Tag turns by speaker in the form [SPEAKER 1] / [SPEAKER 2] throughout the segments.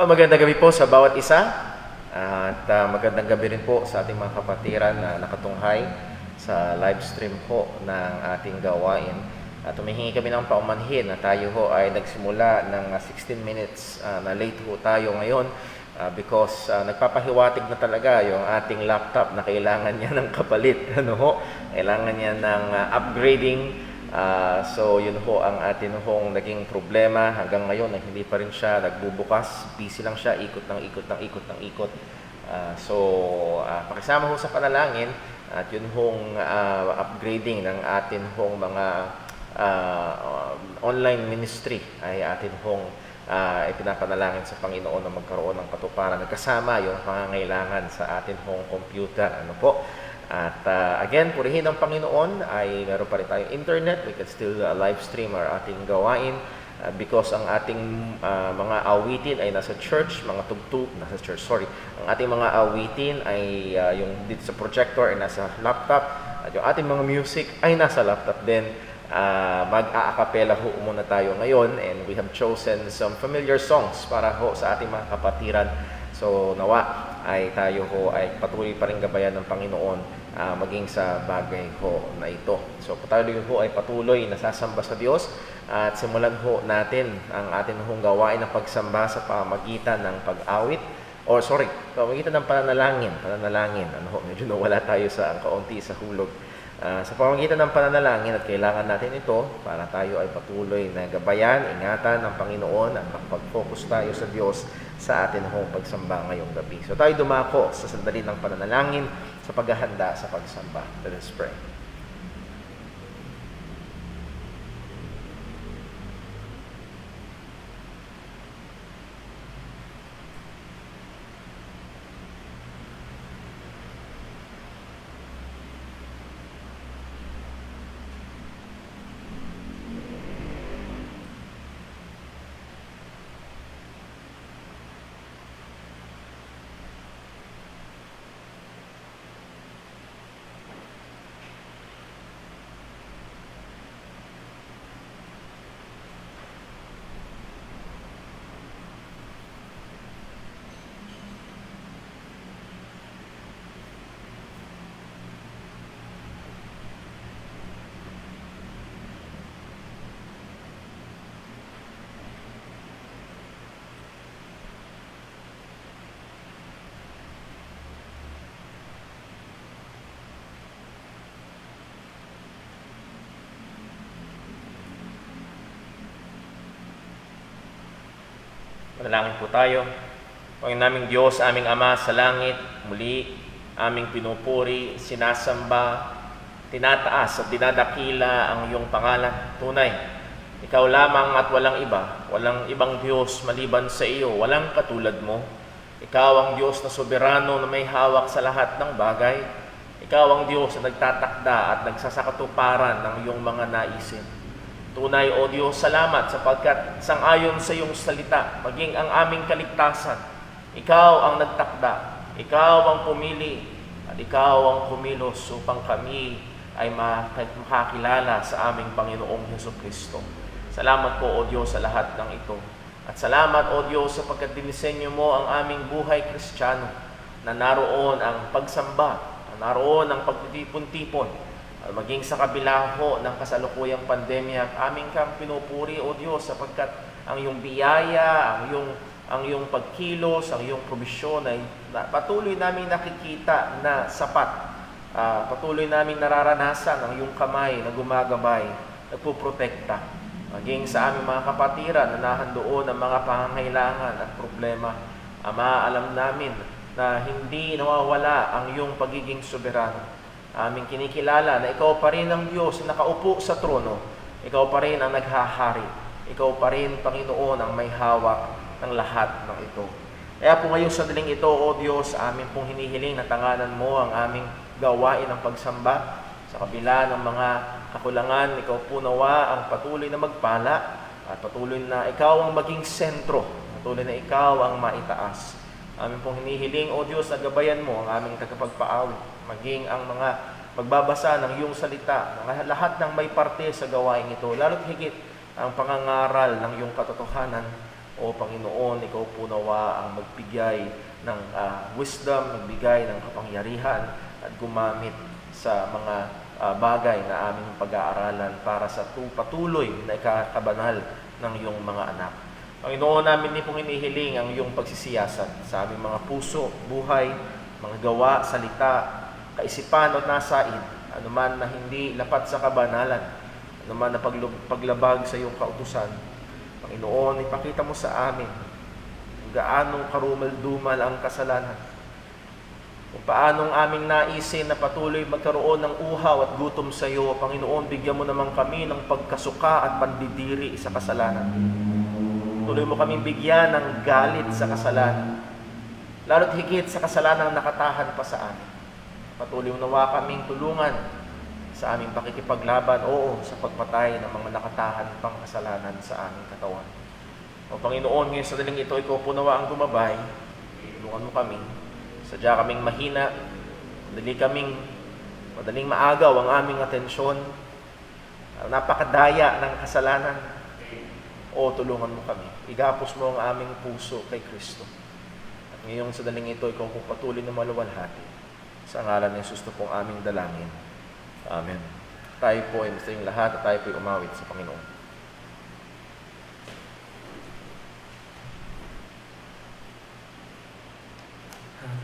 [SPEAKER 1] Magandang gabi po sa bawat isa at magandang gabi rin po sa ating mga kapatiran na nakatunghay sa live stream po ng ating gawain. At humihingi kami ng paumanhin na tayo ho ay nagsimula ng 16 minutes na late ho tayo ngayon because nagpapahiwatig na talaga yung ating laptop na kailangan niya ng kapalit. Kailangan niya ng upgrading. So yun ho ang atin hong naging problema hanggang ngayon na hindi pa rin siya nagbubukas. Busy lang siya, ikot ng ikot. Pakisama ho sa panalangin at yun hong upgrading ng atin hong mga online ministry ay atin hong ipinapanalangin sa Panginoon na magkaroon ng katuparan. Nagkasama yung pangangailangan sa atin hong computer. At again, purihin ang Panginoon ay meron pa rin tayong internet. We can still live stream our ating gawain because ang ating mga awitin ay nasa church, Ang ating mga awitin ay yung dito sa projector ay nasa laptop at yung ating mga music ay nasa laptop din. Mag-a-acapella ho muna tayo ngayon and we have chosen some familiar songs para ho sa ating mga kapatiran. So nawa ay tayo ho ay patuloy pa rin gabayan ng Panginoon maging sa bagay ho na ito. So tayo ho ay patuloy na sasamba sa Diyos at simulan ho natin ang atin hong gawain ng pagsamba sa pamagitan ng pag-awit pamagitan ng pananalangin. Medyo nawala tayo sa kaunti sa hulog. Sa pamamagitan ng pananalangin at kailangan natin ito para tayo ay patuloy na gabayan, ingatan ng Panginoon at makapag-focus tayo sa Diyos sa atin hong pagsamba ngayong gabi. So tayo dumako sa sandali ng pananalangin sa paghahanda sa pagsamba. Let us pray. Manalangin po tayo. Panginoon naming Diyos, aming Ama sa langit, muli aming pinupuri, sinasamba, tinataas at dinadakila ang iyong pangalan. Tunay, ikaw lamang at walang iba, walang ibang Diyos maliban sa iyo, walang katulad mo. Ikaw ang Diyos na soberano na may hawak sa lahat ng bagay. Ikaw ang Diyos na nagtatakda at nagsasakatuparan ng iyong mga naisin. Tunay, O Diyos, salamat sapagkat sang-ayon sa iyong salita, maging ang aming kaligtasan, Ikaw ang nagtakda, Ikaw ang pumili, at Ikaw ang kumilos upang kami ay makakilala sa aming Panginoong Jesucristo. Salamat po, O Diyos, sa lahat ng ito. At salamat, O Diyos, sapagkat dinisenyo mo ang aming buhay Kristiyano na naroon ang pagsamba, na naroon ang pagtitipon-tipon, maging sa kabila ho ng kasalukuyang pandemya, aming kang pinupuri, O Diyos, sapagkat ang iyong biyaya, ang iyong pagkilos, ang iyong probisyon ay patuloy namin nakikita na sapat. Patuloy namin nararanasan ang iyong kamay na gumagabay, nagpuprotekta. Maging sa aming mga kapatiran na nahandoon ang mga pangangailangan at problema. Ama, alam namin na hindi nawawala ang iyong pagiging soberano. Aming kinikilala na ikaw pa rin ang Diyos na nakaupo sa trono. Ikaw pa rin ang naghahari. Ikaw pa rin, Panginoon, ang may hawak ng lahat ng ito. Kaya po ngayong sandaling ito, O Diyos, amin pong hinihiling na tanganan mo ang aming gawain ng pagsamba. Sa kabila ng mga kakulangan, ikaw po nawa ang patuloy na magpala at patuloy na ikaw ang maging sentro. Patuloy na ikaw ang maitaas. Amin pong hinihiling, O Diyos, na gabayan mo ang aming tagapagpaawit. Maging ang mga magbabasa ng iyong salita, ng lahat ng may parte sa gawain ito, lalo't higit ang pangangaral ng iyong katotohanan O Panginoon, Ikaw po nawa ang magbigay ng wisdom, magbigay ng kapangyarihan at gumamit sa mga bagay na aming pag-aaralan para sa patuloy na ikakabanal ng iyong mga anak. Panginoon, namin din pong inihiling ang iyong pagsisiyasat sa aming mga puso, buhay, mga gawa, salita, kaisipan o nasaid, anuman na hindi lapat sa kabanalan, anuman na paglabag sa iyong kautusan. Panginoon, ipakita mo sa amin kung gaanong karumal-dumal ang kasalanan, kung paanong aming naisin na patuloy magkaroon ng uhaw at gutom sa iyo. Panginoon, bigyan mo naman kami ng pagkasuka at pandidiri sa kasalanan. Tuloy mo kaming bigyan ng galit sa kasalanan, lalo't higit sa kasalanang nakatahan pa sa amin. Patuloy mo nawa kaming tulungan sa aming pakikipaglaban, sa pagpatay ng mga nakatahan pang kasalanan sa aming katawan. O Panginoon, ngayon sa daling ito, Ikaw po nawa ang gumabay. Tulungan mo kami. Sadya kaming mahina, madaling maagaw ang aming atensyon, napakadaya ng kasalanan. O tulungan mo kami. Igapos mo ang aming puso kay Kristo. At ngayon sa daling ito, Ikaw po patuloy na maluwalhati. Sa ngalan ni Jesus na pong aming dalangin. Amen. Tayo po ay masayang lahat at tayo po ay umawit sa Panginoon.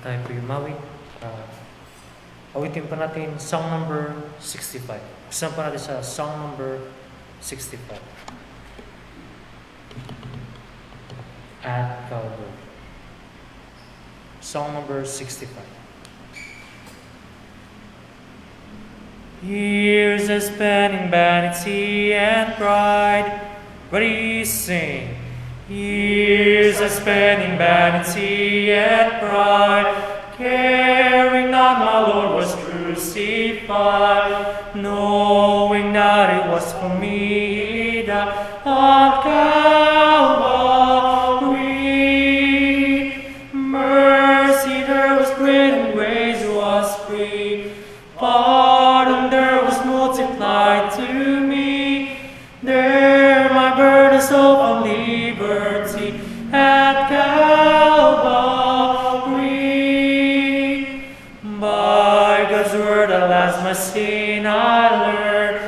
[SPEAKER 2] Tayo po umawit. Awitin pa natin song number 65. Buksan pa natin sa song number 65. At Calvary. Song number 65. Years are spent in vanity and pride. Ready, sing. Years are spent in vanity and pride, caring not my Lord was crucified, knowing that it was for me He died on Calvary. Mercy there was great and grace was free, pardon there was multiplied to me. There my burdens of liberty at Calvary. By God's word at last my sin I learned.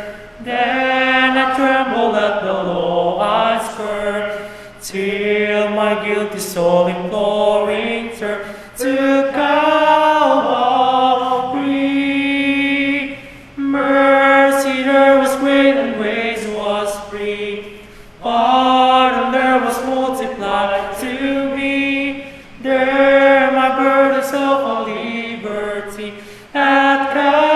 [SPEAKER 2] Then I trembled at the law I spurned, till my guilty soul imploring turned to Calvary. Mercy there was great and grace was free, pardon there was multiplied to me. There my burdens of liberty at Calvary.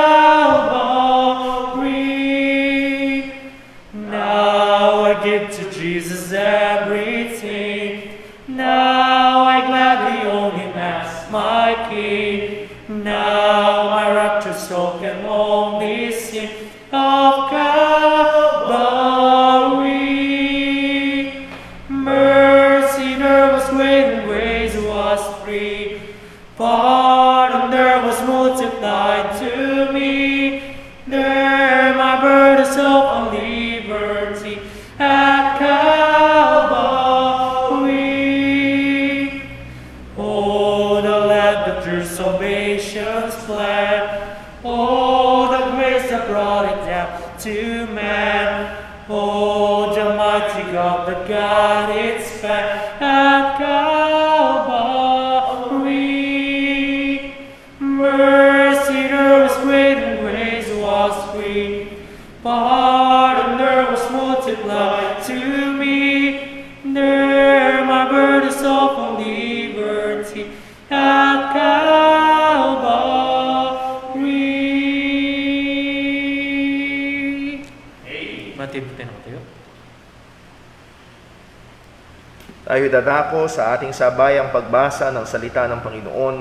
[SPEAKER 2] Now I give to Jesus everything. Now I gladly own Him as my King. Now my raptured soul can only sing of Calvary. Mercy there was great and grace was free, pardon there was multiplied to me. There my burdens of liberty at Calvary. Oh, the land that through salvation's plan, oh, the grace that brought it down to man. Oh, the mighty God that got its span at Calvary. Mercy there was great and grace was free, pardon there was multiplied to me. There my burdens of liberty at Calvary. Matibtin ako tayo.
[SPEAKER 1] Tayo dadako sa ating sabayang pagbasa ng salita ng Panginoon.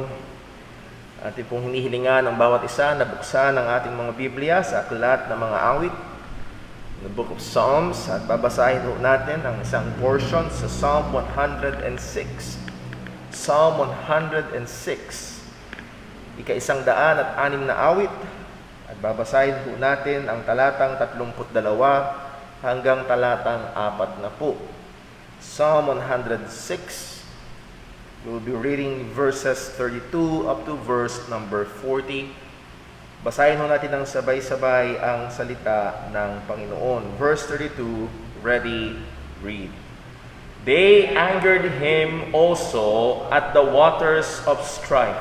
[SPEAKER 1] Ating pong hinihilingan ng bawat isa na buksan ang ating mga Biblia sa aklat ng mga awit, the Book of Psalms, at babasahin natin ang isang portion sa Psalm 106. Psalm 106, ika-106 na awit, at babasahin natin ang talatang 32 hanggang talatang 40. Psalm 106. We'll be reading verses 32 up to verse number 40. Basahin ho natin ng sabay-sabay ang salita ng Panginoon. Verse 32, ready, read. They angered him also at the waters of strife,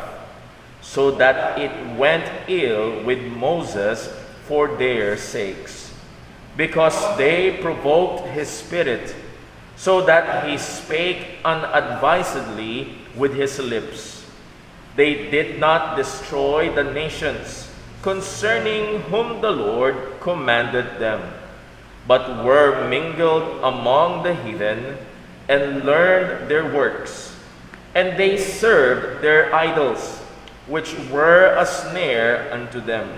[SPEAKER 1] so that it went ill with Moses for their sakes, because they provoked his spirit, so that he spake unadvisedly with his lips. They did not destroy the nations, concerning whom the Lord commanded them, but were mingled among the heathen, and learned their works. And they served their idols, which were a snare unto them.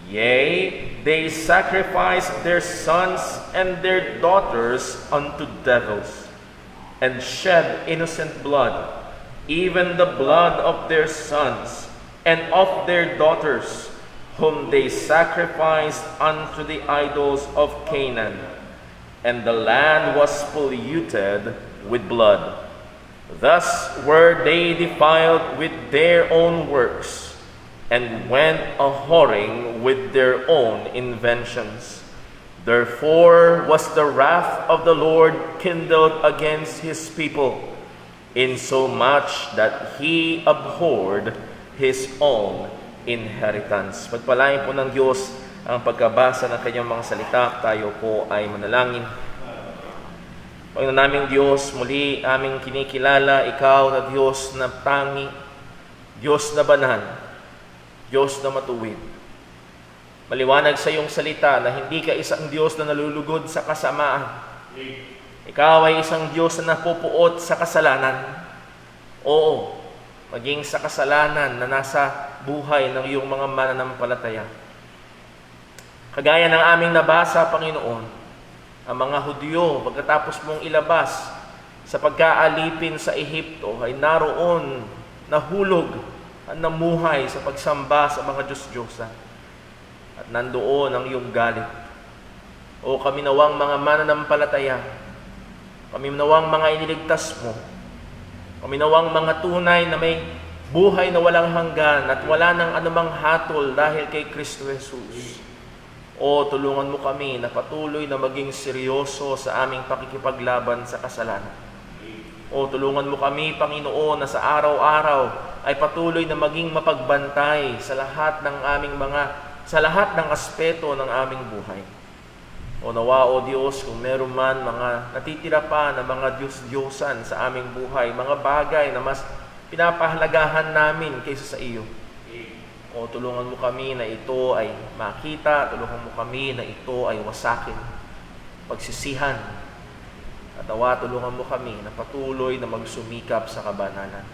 [SPEAKER 1] Yea, they sacrificed their sons and their daughters unto devils, and shed innocent blood, even the blood of their sons and of their daughters, whom they sacrificed unto the idols of Canaan. And the land was polluted with blood. Thus were they defiled with their own works, and went a-whoring with their own inventions. Therefore was the wrath of the Lord kindled against his people, insomuch that he abhorred his own inheritance. Pagpalain po ng Diyos ang pagkabasa ng kanyang mga salita. Tayo po ay manalangin. Panginoon naming Diyos, muli aming kinikilala ikaw na Diyos na tangi, Diyos na banal, Diyos na matuwid. Maliwanag sa iyong salita na hindi ka isang Diyos na nalulugod sa kasamaan. Ikaw ay isang Diyos na napupuot sa kasalanan. Oo, maging sa kasalanan na nasa buhay ng iyong mga mananampalataya. Kagaya ng aming nabasa, Panginoon, ang mga Hudyo, pagkatapos mong ilabas sa pagkaalipin sa Ehipto, ay naroon, nahulog, at namuhay sa pagsamba sa mga Diyos-Diyosan. At nandoon ang iyong galit. O kami nawang mga mananampalataya, kami nawang mga iniligtas mo, kami nawang mga tunay na may buhay na walang hanggan at wala nang anumang hatol dahil kay Kristo Jesus. O tulungan mo kami na patuloy na maging seryoso sa aming pakikipaglaban sa kasalanan. O tulungan mo kami, Panginoon, na sa araw-araw ay patuloy na maging mapagbantay sa lahat ng aspeto ng aming buhay. O nawa, O Diyos, kung meron man mga natitira pa na mga Diyos-Diyosan sa aming buhay, mga bagay na mas pinapahalagahan namin kaysa sa iyo. O tulungan mo kami na ito ay makita, tulungan mo kami na ito ay wasakin, pagsisihan. At awa, tulungan mo kami na patuloy na magsumikap sa kabanalan.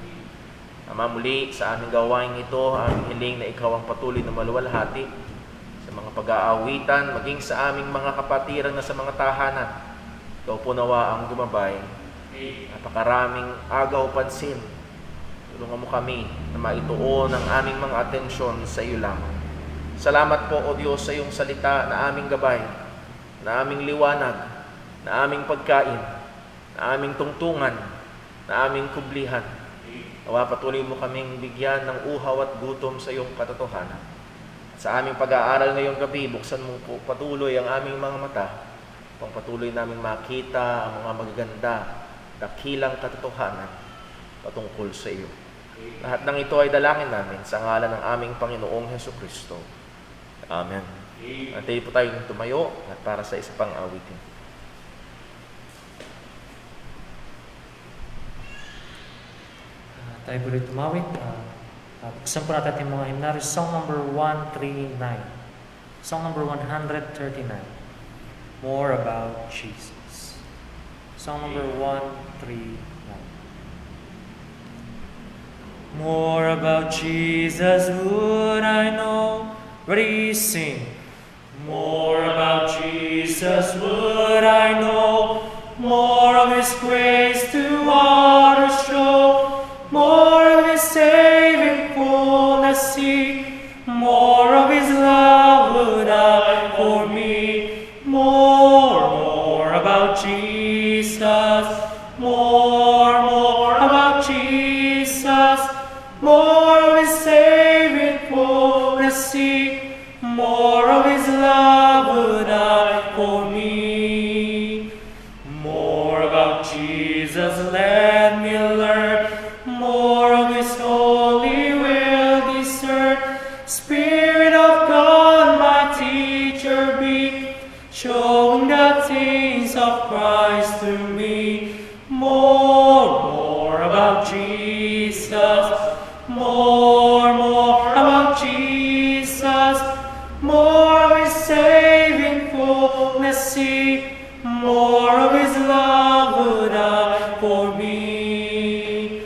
[SPEAKER 1] Ama, muli sa aming gawain ito, aming hiling na ikaw ang patuloy na maluwalhati sa mga pag-aawitan, maging sa aming mga kapatiran na sa mga tahanan. Ikaw po nawa ang gumabay. Napakaraming agaw pansin. Tulungan mo kami na maituon ang aming mga atensyon sa iyo lamang. Salamat po, O Diyos, sa iyong salita na aming gabay, na aming liwanag, na aming pagkain, na aming tungtungan, na aming kublihan. Nawa patuloy mo kaming bigyan ng uhaw at gutom sa iyong katotohanan. Sa aming pag-aaral ngayong gabi, buksan mo po patuloy ang aming mga mata, upang patuloy namin makita ang mga magaganda, dakilang katotohanan patungkol sa iyo. Lahat ng ito ay dalangin namin sa ngalan ng aming Panginoong Hesukristo. Amen. At tayo po tayong tumayo at para sa isa pang awitin.
[SPEAKER 2] Tayo po rin tumawid. Buksan po natin ating mga hymnary. Song number 139. Song number 139. More about Jesus. Song number 139. More about Jesus would I know. Ready, sing. More about Jesus would I know. More of His grace to others show. More of His saving fullness see. More of His love would I for me. More about Jesus, more about Jesus, more of His saving fullness seek, more of His love would I for me. More about Jesus, let me learn, more of His holy will discern. Spirit of God, my teacher be, showing the things of Christ to me. More about Jesus, more about Jesus, more of His saving fullness seek, more of His love would I for me.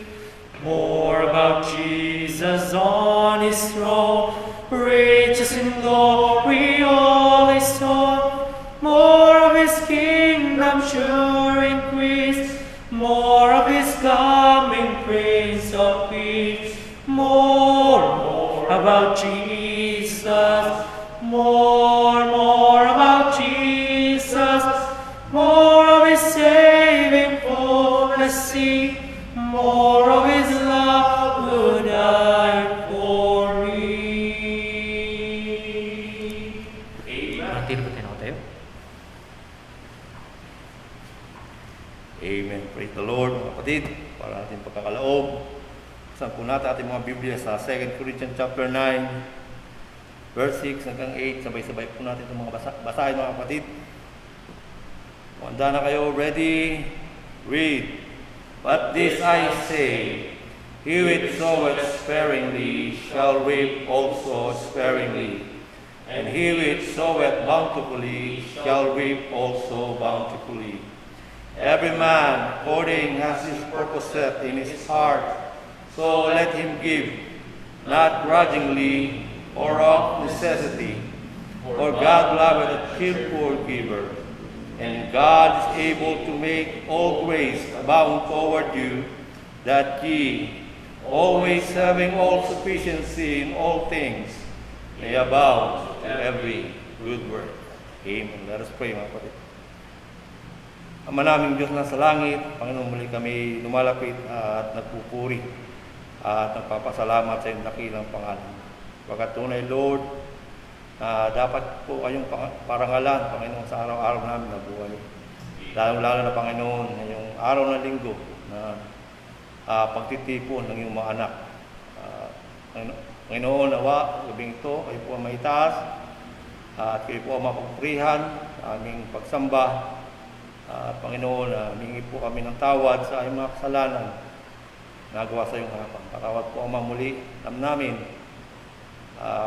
[SPEAKER 2] More about Jesus on His throne, riches in glory all His own. More of His kingdom sure increase, more of His coming Prince of Peace. More about Jesus, more about Jesus, more of His saving fullness seek, more of His love would I for me. Amen.
[SPEAKER 3] Amen. Praise the Lord, mga kapatid. Para natin pagkakalaob. Saan po natin ating mga Biblia sa 2 Corinthians chapter 9, verse 6 hanggang 8. Sabay-sabay po natin itong mga basahin, mga kapatid. Handa na kayo, ready? Read. But this I say, he which soweth sparingly shall reap also sparingly, and he which soweth bountifully shall reap also bountifully. Every man according as his purpose set in his heart, so let him give, not grudgingly or of necessity, for God loveth a cheerful giver. And God is able to make all grace abound toward you, that ye, always having all sufficiency in all things, may abound to every good work. Amen. Let us pray, mga kapatid. Ama naming Diyos na sa langit, Panginoon, muli kami lumalapit at nagpupuri at nagpapasalamat sa iyong dakilang pangalan. Pagkat tunay, Lord, dapat po kayong parangalan, Panginoon, sa araw-araw namin na buhay. Lalong-lalo na, Panginoon, ngayong araw na linggo na pagtitipon ng iyong mga anak. Panginoon, nawa, gabing ito, kayo po ang maitaas at kayo po ang mapagpurihan sa aming pagsamba. Panginoon, humingi po kami ng tawad sa aming mga kasalanan nagawa sa iyong harapan. Patawad po, Ama, muli. Alam namin,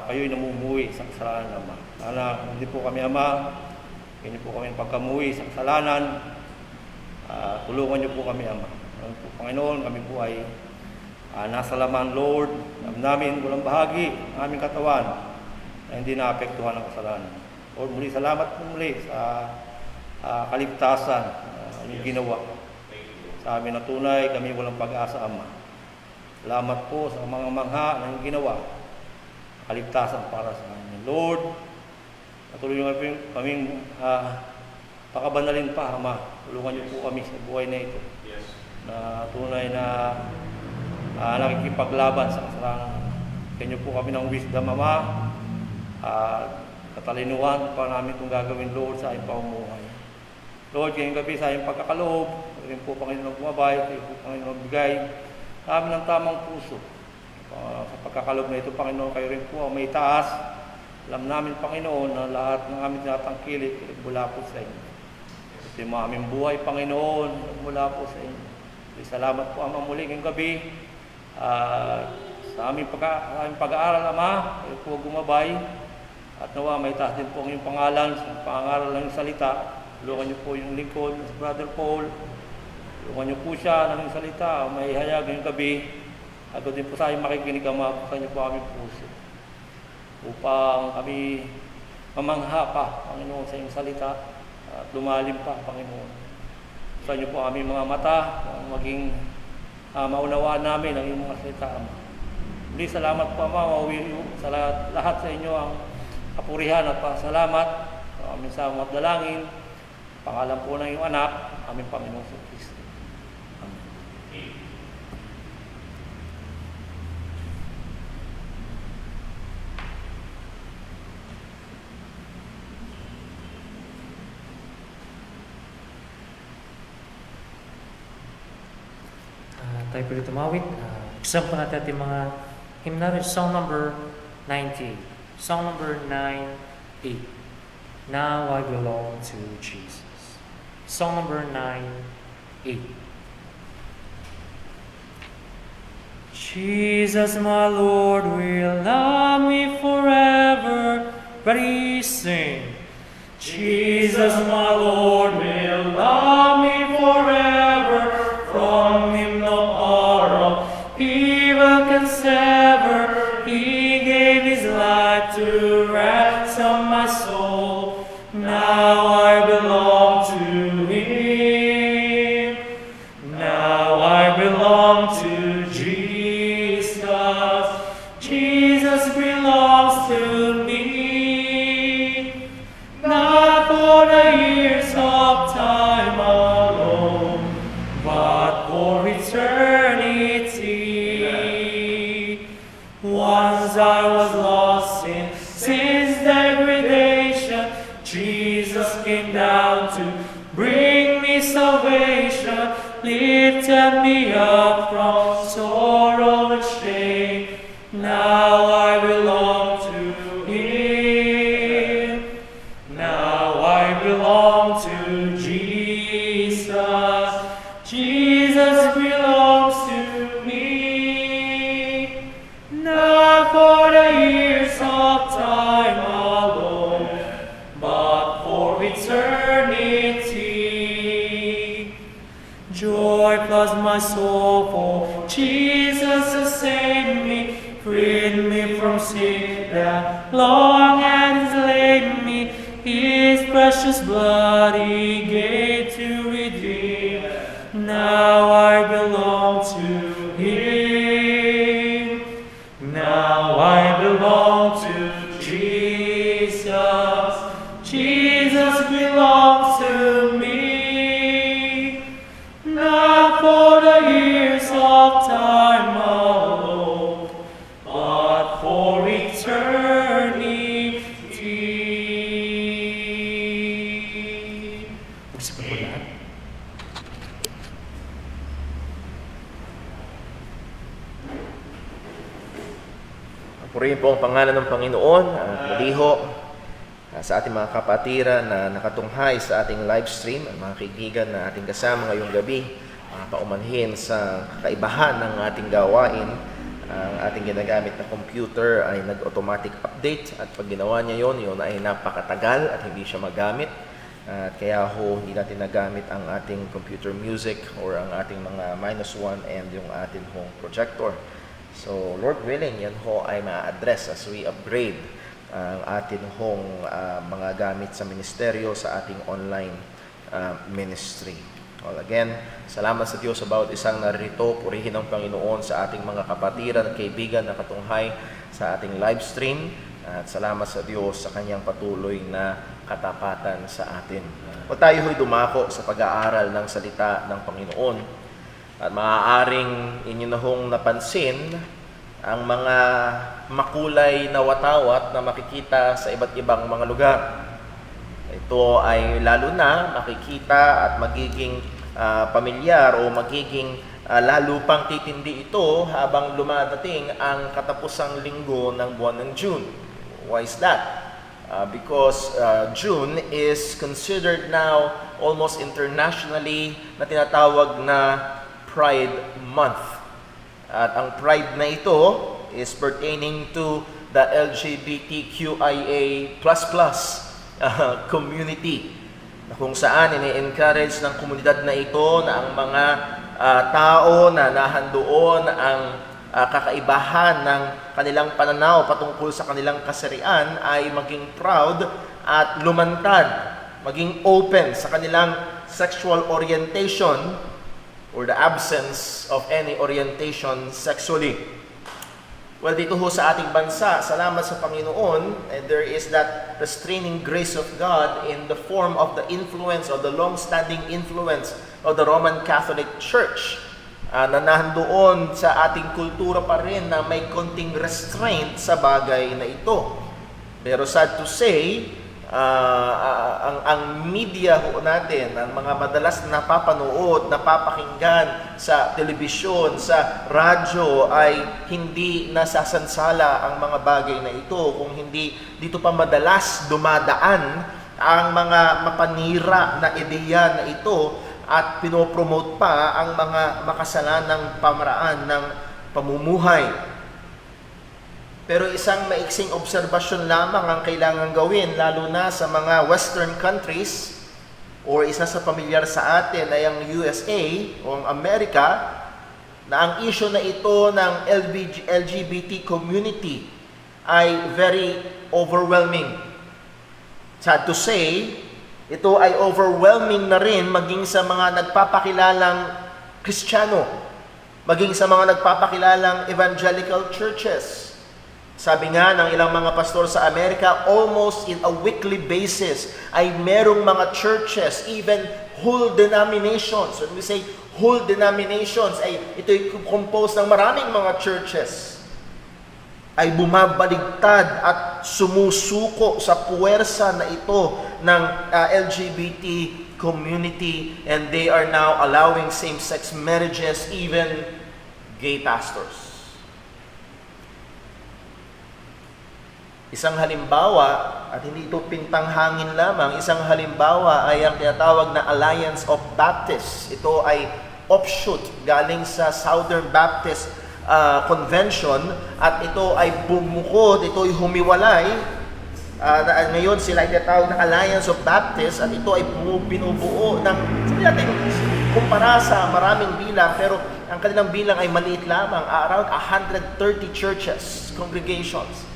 [SPEAKER 3] kayo'y namumuwi sa kasalanan, Ama. Sana hindi po kami, Ama, hindi po kami pagkamuwi sa kasalanan. Tulungan niyo po kami, Ama. Panginoon, kami po ay nasa laman, Lord. Alam namin, walang bahagi ng aming katawan na hindi naapektuhan ng kasalanan. Lord, muli, salamat po muli sa kaligtasan yung ginawa sa amin na tunay, kami walang pag-asa, Ama. Salamat po sa mga mangha na yung ginawa, kaligtasan para sa amin. Lord, patuloy nyo kaming pakabanalin pa, Ama. Tulungan niyo po kami sa buhay na ito, na tunay na nakikipaglaban sa kasalanan. Bigyan niyo po kami ng wisdom, Ama, katalinuhan pa namin itong gagawin, Lord, sa aming pamumuhay. Lord, ngayong gabi sa aming pagkakaloob, rin po, Panginoon, bumabay, kayo po, Panginoon, bigay sa amin ng tamang puso. Sa pagkakaloob na ito, Panginoon, kayo rin po ang may taas. Alam namin, Panginoon, na lahat ng aming tinatangkilik mula po sa inyo. Ito yung aming buhay, Panginoon, mula po sa inyo. Salamat po, Ama, muli ngayong gabi. Sa aming pag-aaral, Ama, kayo po gumabay. At nawa, may taas din po ang iyong pangalan sa pangaral ng salita. Tulungan niyo po yung lingkod sa Brother Paul. Tulungan niyo po siya ng salita. May hayag ngayong gabi. At din po sa aming makikinig, Ama, buksan niyo po aming puso. Upang kami mamangha pa, Panginoon, sa iyong salita. At lumalim pa, Panginoon. Buksan niyo po aming mga mata. Maging maunawaan namin ang iyong mga salita, Ama. Muli, salamat po, Ama. Mauwi sa lahat sa inyo ang kapurihan at pasalamat. Sa aming sa mga dalangin. Pangalan po ng iyong anak, aming Panginoon sa Kristo. Amen.
[SPEAKER 2] Tayo pwede tumawid. Buksan po natin ating mga hymnal. Song number 90. Song number 98. Now I belong to Jesus. Song number 98. Jesus, my Lord, will love me forever. Ready, sing. Jesus, my Lord, will love me forever. From him no power of evil can sever. He gave his life to ransom my soul. Now I belong to him. Now I belong to Jesus. Jesus belongs to me. Not for the years of time alone, but for eternity. Once I was lost in sin's degradation, Jesus came down to bring me salvation, lifted me up from sorrow and shame. Now I belong to him. Now I belong to Jesus. Jesus belongs to me. Not for the years of time alone, but for eternity. Joy floods my soul, for Jesus has saved me, freed me from sin that long had enslaved me. His precious blood he gave to redeem. Now I belong to him. Now I belong to Jesus. Jesus belongs to me. Not for the years of time alone, but for eternity. Magsipag po lahat.
[SPEAKER 1] Purihin po ang pangalan ng Panginoon, muli ho, sa ating mga kapatiran na nakatunghay sa ating live stream, at mga kaibigan na ating kasama ngayong gabi, paumanhin sa kaibahan ng ating gawain. Ang ating ginagamit na computer ay nag-automatic update, at pag ginawa niya yun ay napakatagal at hindi siya magamit. At kaya ho, hindi natin nagamit ang ating computer music or ang ating mga -1 and yung ating hong projector. So, Lord willing, yan ho ay ma-address as we upgrade ang ating hong mga gamit sa ministeryo sa ating online ministry. Well, again, salamat sa Diyos sa bawat isang narito. Purihin ang Panginoon sa ating mga kapatiran at kaibigan na katunghay sa ating live stream. At salamat sa Diyos sa kanyang patuloy na katapatan sa atin. O tayo ho'y dumako sa pag-aaral ng salita ng Panginoon. At maaaring inyo na hong napansin ang mga makulay na watawat na makikita sa iba't ibang mga lugar. Ito ay lalo na makikita at magiging pamilyar o magiging lalo pang titindi ito habang lumadating ang katapusang linggo ng buwan ng June. Why is that? Because June is considered now almost internationally na tinatawag na Pride Month. At ang Pride na ito is pertaining to the LGBTQIA++ community, na kung saan ini-encourage ng komunidad na ito na ang mga tao na nahandoon ang kakaibahan ng kanilang pananaw patungkol sa kanilang kasarian ay maging proud at lumantad, maging open sa kanilang sexual orientation or the absence of any orientation sexually. Well, dito ho sa ating bansa, salamat sa Panginoon, there is that restraining grace of God in the form of the influence, of the long-standing influence of the Roman Catholic Church, na nandoon sa ating kultura pa rin na may konting restraint sa bagay na ito. Pero sad to say, ang media ho natin, ang mga madalas napapanood, napapakinggan sa telebisyon, sa radyo, ay hindi nasasansala ang mga bagay na ito. Kung hindi dito pa madalas dumadaan ang mga mapanira na ideya na ito at pinopromote pa ang mga makasalanang pamaraan ng pamumuhay. Pero isang maiksing obserbasyon lamang ang kailangan gawin, lalo na sa mga Western countries, or isa sa pamilyar sa atin ay ang USA o ang Amerika, na ang issue na ito ng LGBT community ay very overwhelming. Sad to say, ito ay overwhelming na rin maging sa mga nagpapakilalang Kristiyano, maging sa mga nagpapakilalang evangelical churches. Sabi nga ng ilang mga pastor sa Amerika, almost in a weekly basis ay merong mga churches, even whole denominations. When we say whole denominations, ay ito'y composed ng maraming mga churches, ay bumabaligtad at sumusuko sa puwersa na ito ng LGBT community, and they are now allowing same-sex marriages, even gay pastors. Isang halimbawa, at hindi ito pintang hangin lamang, isang halimbawa ay ang tinatawag na Alliance of Baptists. Ito ay offshoot galing sa Southern Baptist Convention, at ito ay bumukod, ito ay humiwalay. Ngayon sila ay tinatawag na Alliance of Baptists, at ito ay binubuo ng, sabi natin, kumpara sa maraming bilang, pero ang kanilang bilang ay maliit lamang, around 130 churches, congregations.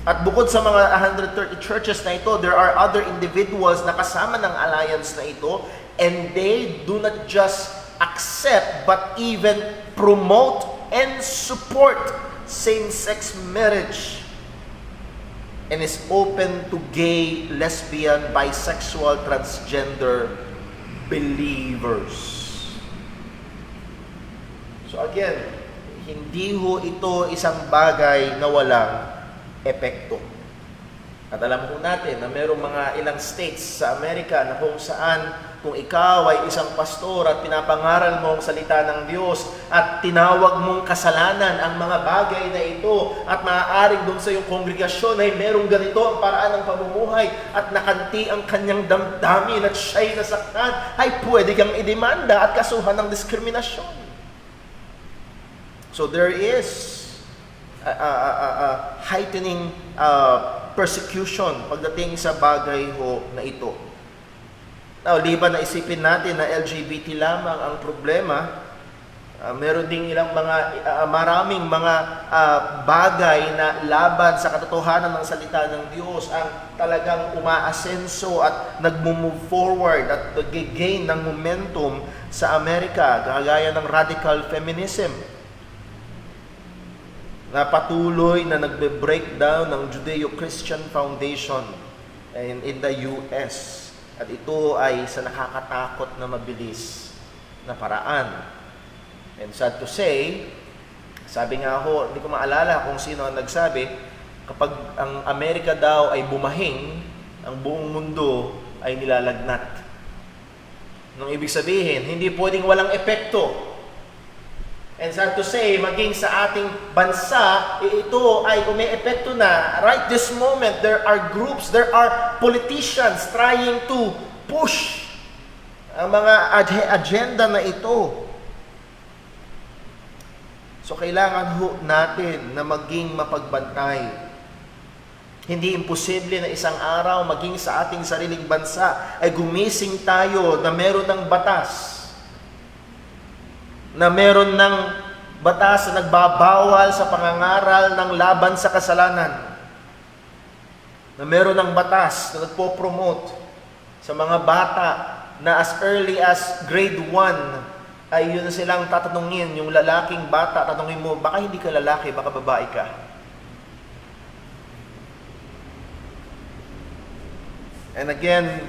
[SPEAKER 1] At bukod sa mga 130 churches na ito, there are other individuals na kasama ng alliance na ito, and they do not just accept but even promote and support same-sex marriage, and is open to gay, lesbian, bisexual, transgender believers. So again, hindi ho ito isang bagay na walang epekto. At alam po natin na mayroong mga ilang states sa Amerika na kung saan, kung ikaw ay isang pastor at pinapangaral mo ang salita ng Diyos at tinawag mong kasalanan ang mga bagay na ito, at maaaring doon sa iyong kongregasyon ay merong ganito ang paraan ng pamumuhay at nakanti ang kanyang damdamin at siya'y nasaktan, ay pwede kang idemanda at kasuhan ng diskriminasyon. So there is heightening persecution pagdating sa bagay ho na ito. Now, liban na isipin natin na LGBT lamang ang problema, meron ding ilang mga maraming mga bagay na laban sa katotohanan ng salita ng Diyos ang talagang umaasenso at nagmo-move forward at nag-gain ng momentum sa Amerika, kagaya ng radical feminism, na patuloy na nagbe-breakdown ng Judeo-Christian Foundation in the US. At ito ay sa nakakatakot na mabilis na paraan. And sad to say, sabi nga ho, hindi ko maalala kung sino ang nagsabi, kapag ang Amerika daw ay bumahing, ang buong mundo ay nilalagnat. Nung ibig sabihin, hindi pwedeng walang epekto. And sad to say, maging sa ating bansa, ito ay umeepekto na. Right this moment, there are groups, there are politicians trying to push ang mga agenda na ito. So kailangan ho natin na maging mapagbantay. Hindi imposible na isang araw maging sa ating sariling bansa ay gumising tayo na meron ng batas, na meron ng batas na nagbabawal sa pangangaral ng laban sa kasalanan, na meron ng batas na nagpo-promote sa mga bata na as early as grade 1 ay yun silang tatanungin, yung lalaking bata, tatanungin mo, baka hindi ka lalaki, baka babae ka. And again,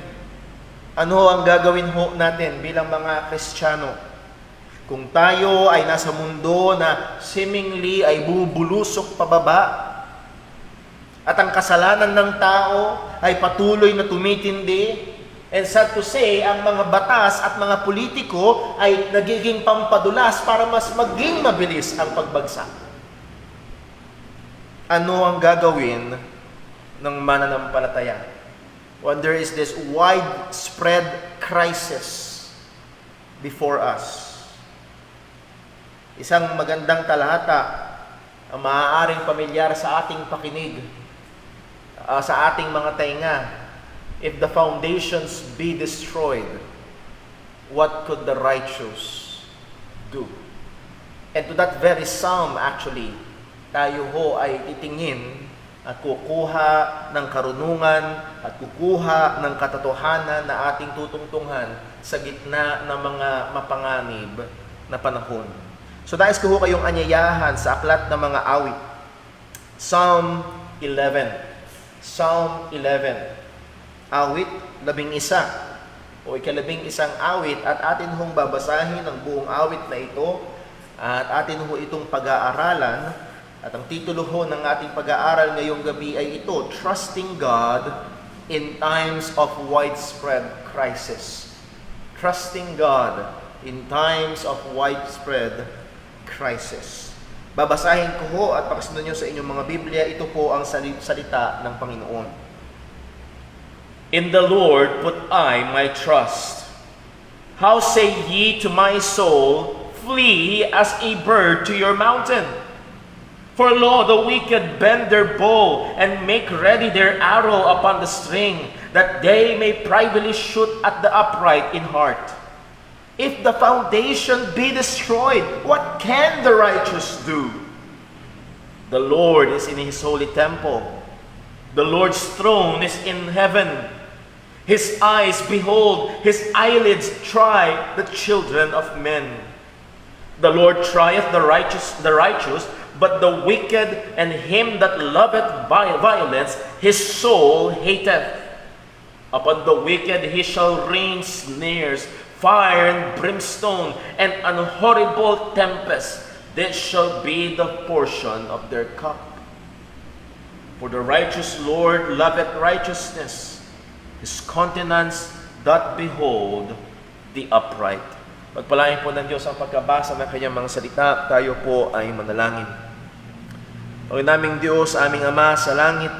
[SPEAKER 1] ano ang gagawin ho natin bilang mga Kristiyano? Kung tayo ay nasa mundo na seemingly ay bubulusok pababa, at ang kasalanan ng tao ay patuloy na tumitindi, and sad to say, ang mga batas at mga politiko ay nagiging pampadulas para mas maging mabilis ang pagbagsak. Ano ang gagawin ng mananampalataya? When there is this widespread crisis before us. Isang magandang talahata ang maaaring pamilyar sa ating pakinig, sa ating mga tainga. If the foundations be destroyed, what could the righteous do? And to that very psalm actually, tayo ho ay titingin at kukuha ng karunungan at kukuha ng katotohanan na ating tutungtungan sa gitna ng mga mapanganib na panahon. So nais ko ho kayong anyayahan sa aklat ng mga awit. Psalm 11. Psalm 11. Awit 11 o ika-11 awit, at atin hong babasahin ang buong awit na ito at atin ho itong pag-aaralan. At ang titulo ho ng ating pag-aaral ngayong gabi ay ito, Trusting God in Times of Widespread Crisis. Trusting God in Times of Widespread Crisis. Babasahin ko ho at pakasunod nyo sa inyong mga Biblia, ito po ang salita ng Panginoon.
[SPEAKER 2] In the Lord put I my trust. How say ye to my soul, flee as a bird to your mountain? For lo, the wicked bend their bow and make ready their arrow upon the string, that they may privily shoot at the upright in heart. If the foundation be destroyed, what can the righteous do? The Lord is in his holy temple. The Lord's throne is in heaven. His eyes behold, his eyelids try the children of men. The Lord trieth the righteous, but the wicked and him that loveth violence, his soul hateth. Upon the wicked he shall rain snares, fire and brimstone, and an horrible tempest. This shall be the portion of their cup. For the righteous Lord loveth righteousness. His countenance doth behold the upright. Pagpalain po ng Diyos ang pagkabasa ng kanyang mga salita. Tayo po ay manalangin. O naming Diyos, aming Ama sa langit,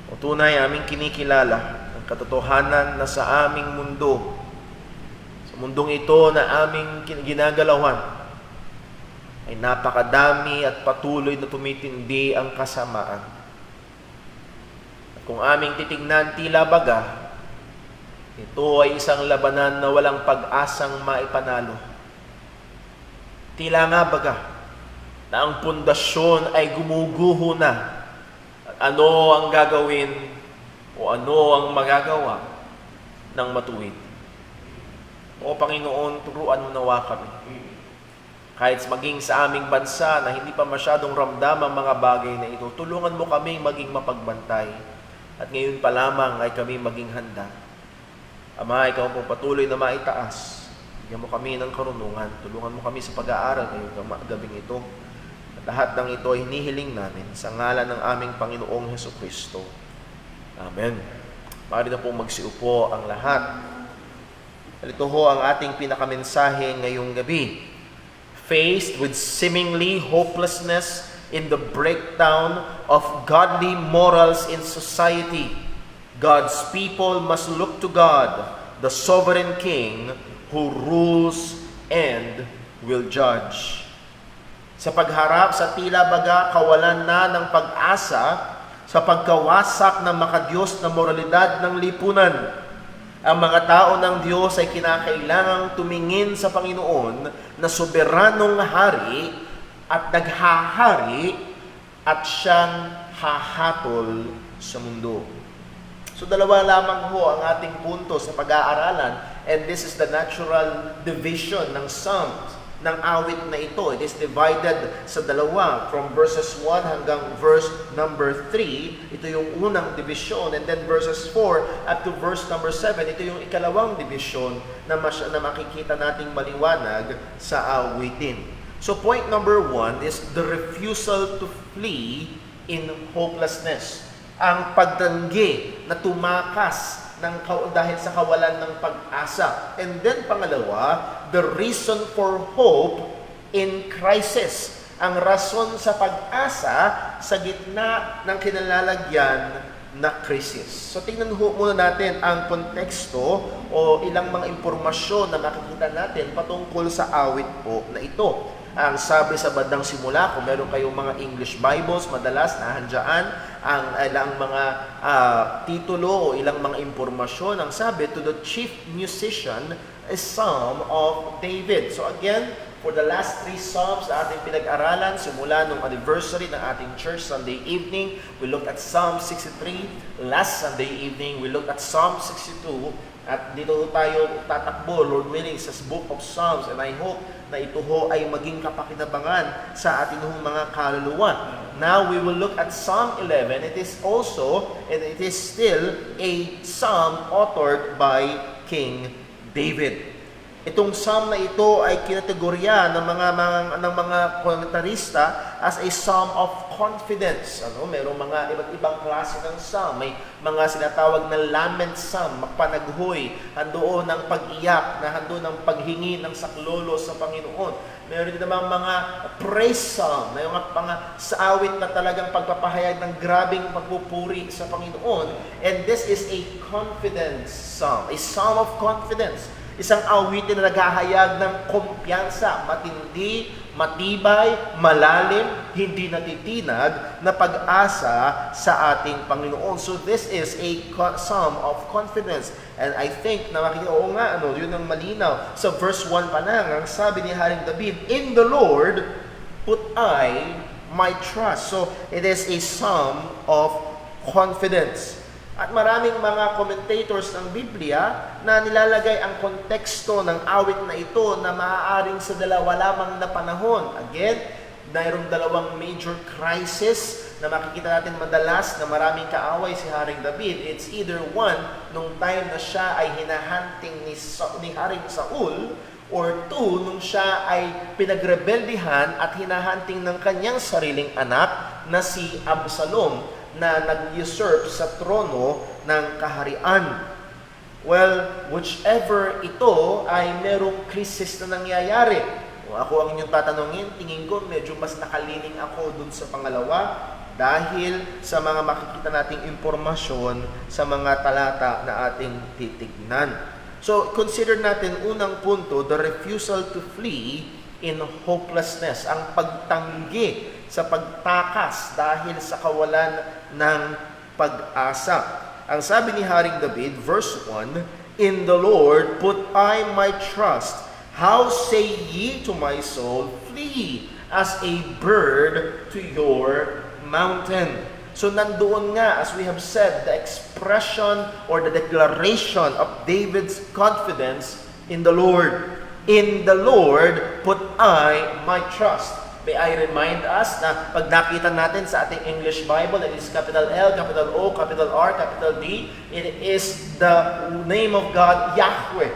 [SPEAKER 2] o tunay aming kinikilala ang katotohanan na sa aming mundo, sa mundong ito na aming ginagalawan, ay napakadami at patuloy na tumitindi ang kasamaan. At kung aming titignan tila baga, ito ay isang labanan na walang pag-asang maipanalo. Tila nga baga, na ang pundasyon ay gumuguho na. At ano ang gagawin o ano ang magagawa ng matuwid? O Panginoon, turuan mo nawa kami. Kahit maging sa aming bansa na hindi pa masyadong ramdam ang mga bagay na ito, tulungan mo kami maging mapagbantay. At ngayon pa lamang ay kami maging handa. Ama, ikaw po patuloy na maitaas. Bigyan mo kami ng karunungan. Tulungan mo kami sa pag-aaral ngayong gabing ito. Lahat ng ito ay hinihiling namin sa ngalan ng aming Panginoong Hesukristo. Amen. Maaari na pong magsiupo ang lahat. Ito ho ang ating pinakamensahe ngayong gabi. Faced with seemingly hopelessness in the breakdown of godly morals in society, God's people must look to God, the sovereign King, who rules and will judge. Sa pagharap sa tila baga kawalan na ng pag-asa sa pagkawasak ng makadiyos na moralidad ng lipunan, ang mga tao ng Diyos ay kinakailangang tumingin sa Panginoon na soberanong hari at naghahari at siyang hahatol sa mundo. So dalawa lamang ho ang ating punto sa pag-aaralan
[SPEAKER 1] And this is the natural division ng Psalms, ng awit na ito. It is divided sa dalawa, from verses 1 hanggang verse number 3. Ito yung unang division. And then verses 4 up to verse number 7, ito yung ikalawang division na makikita nating maliwanag sa awitin. So point number 1 is the refusal to flee in hopelessness. Ang pagtanggi na tumakas dahil sa kawalan ng pag-asa. And then pangalawa, the reason for hope in crisis. Ang rason sa pag-asa sa gitna ng kinalalagyan na krisis. So tingnan muna natin ang konteksto o ilang mga impormasyon na makikita natin patungkol sa awit po na ito. Ang sabi sa bandang simula, kung meron kayong mga English Bibles, madalas nahandyan ang ilang mga titulo o ilang mga impormasyon. Ang sabi, to the chief musician, a psalm of David. So again, for the last 3 psalms na ating pinag-aralan, simula nung anniversary ng ating church Sunday evening, we looked at Psalm 63. Last Sunday evening, we looked at Psalm 62. At dito tayo tatakbo, Lord willing, sa book of Psalms. And I hope na ito ho ay maging kapakinabangan sa ating mga kaluluwa. Now we will look at Psalm 11. It is also, and it is still, a psalm authored by King David. Itong psalm na ito ay kinategorya ng mga komentarista as a psalm of confidence. Mayroong mga iba't ibang klase ng psalm. May mga sinatawag na lament psalm, panaghoy, handoon ng pag-iyak, na handoon ng paghingi ng saklolo sa Panginoon. Meron din namang mga praise psalm, na yung mga saawit na talagang pagpapahayag ng grabing pagpupuri sa Panginoon. And this is a confidence psalm, a psalm of confidence. Isang awitin na naghahayag ng kumpiyansa, matindi, matibay, malalim, hindi natitinag na pag-asa sa ating Panginoon. So this is a psalm of confidence. And I think na makikita, yun ang malinaw. Sa verse 1 pa lang, ang sabi ni Haring David, in the Lord put I my trust. So it is a psalm of confidence. At maraming mga commentators ng Biblia na nilalagay ang konteksto ng awit na ito na maaaring sa dalawa lamang na panahon. Again, mayroong dalawang major crisis na makikita natin madalas na maraming kaaway si Haring David. It's either one, nung time na siya ay hinahunting ni Haring Saul, or 2, nung siya ay pinagrebeldihan at hinahunting ng kanyang sariling anak na si Absalom, na nag-usurp sa trono ng kaharian. Well, whichever ito ay merong krisis na nangyayari. Kung ako ang inyong tatanungin, tingin ko medyo mas nakalining ako dun sa pangalawa dahil sa mga makikita nating impormasyon sa mga talata na ating titignan. So, consider natin unang punto, the refusal to flee in hopelessness, ang pagtanggi sa pagtakas dahil sa kawalan ng pag-asa. Ang sabi ni Haring David, verse 1, in the Lord put I my trust. How say ye to my soul, flee as a bird to your mountain. So nandoon nga, as we have said, the expression or the declaration of David's confidence in the Lord. In the Lord put I my trust. May I remind us na pag nakita natin sa ating English Bible, it is capital L, capital O, capital R, capital D. It is the name of God, Yahweh.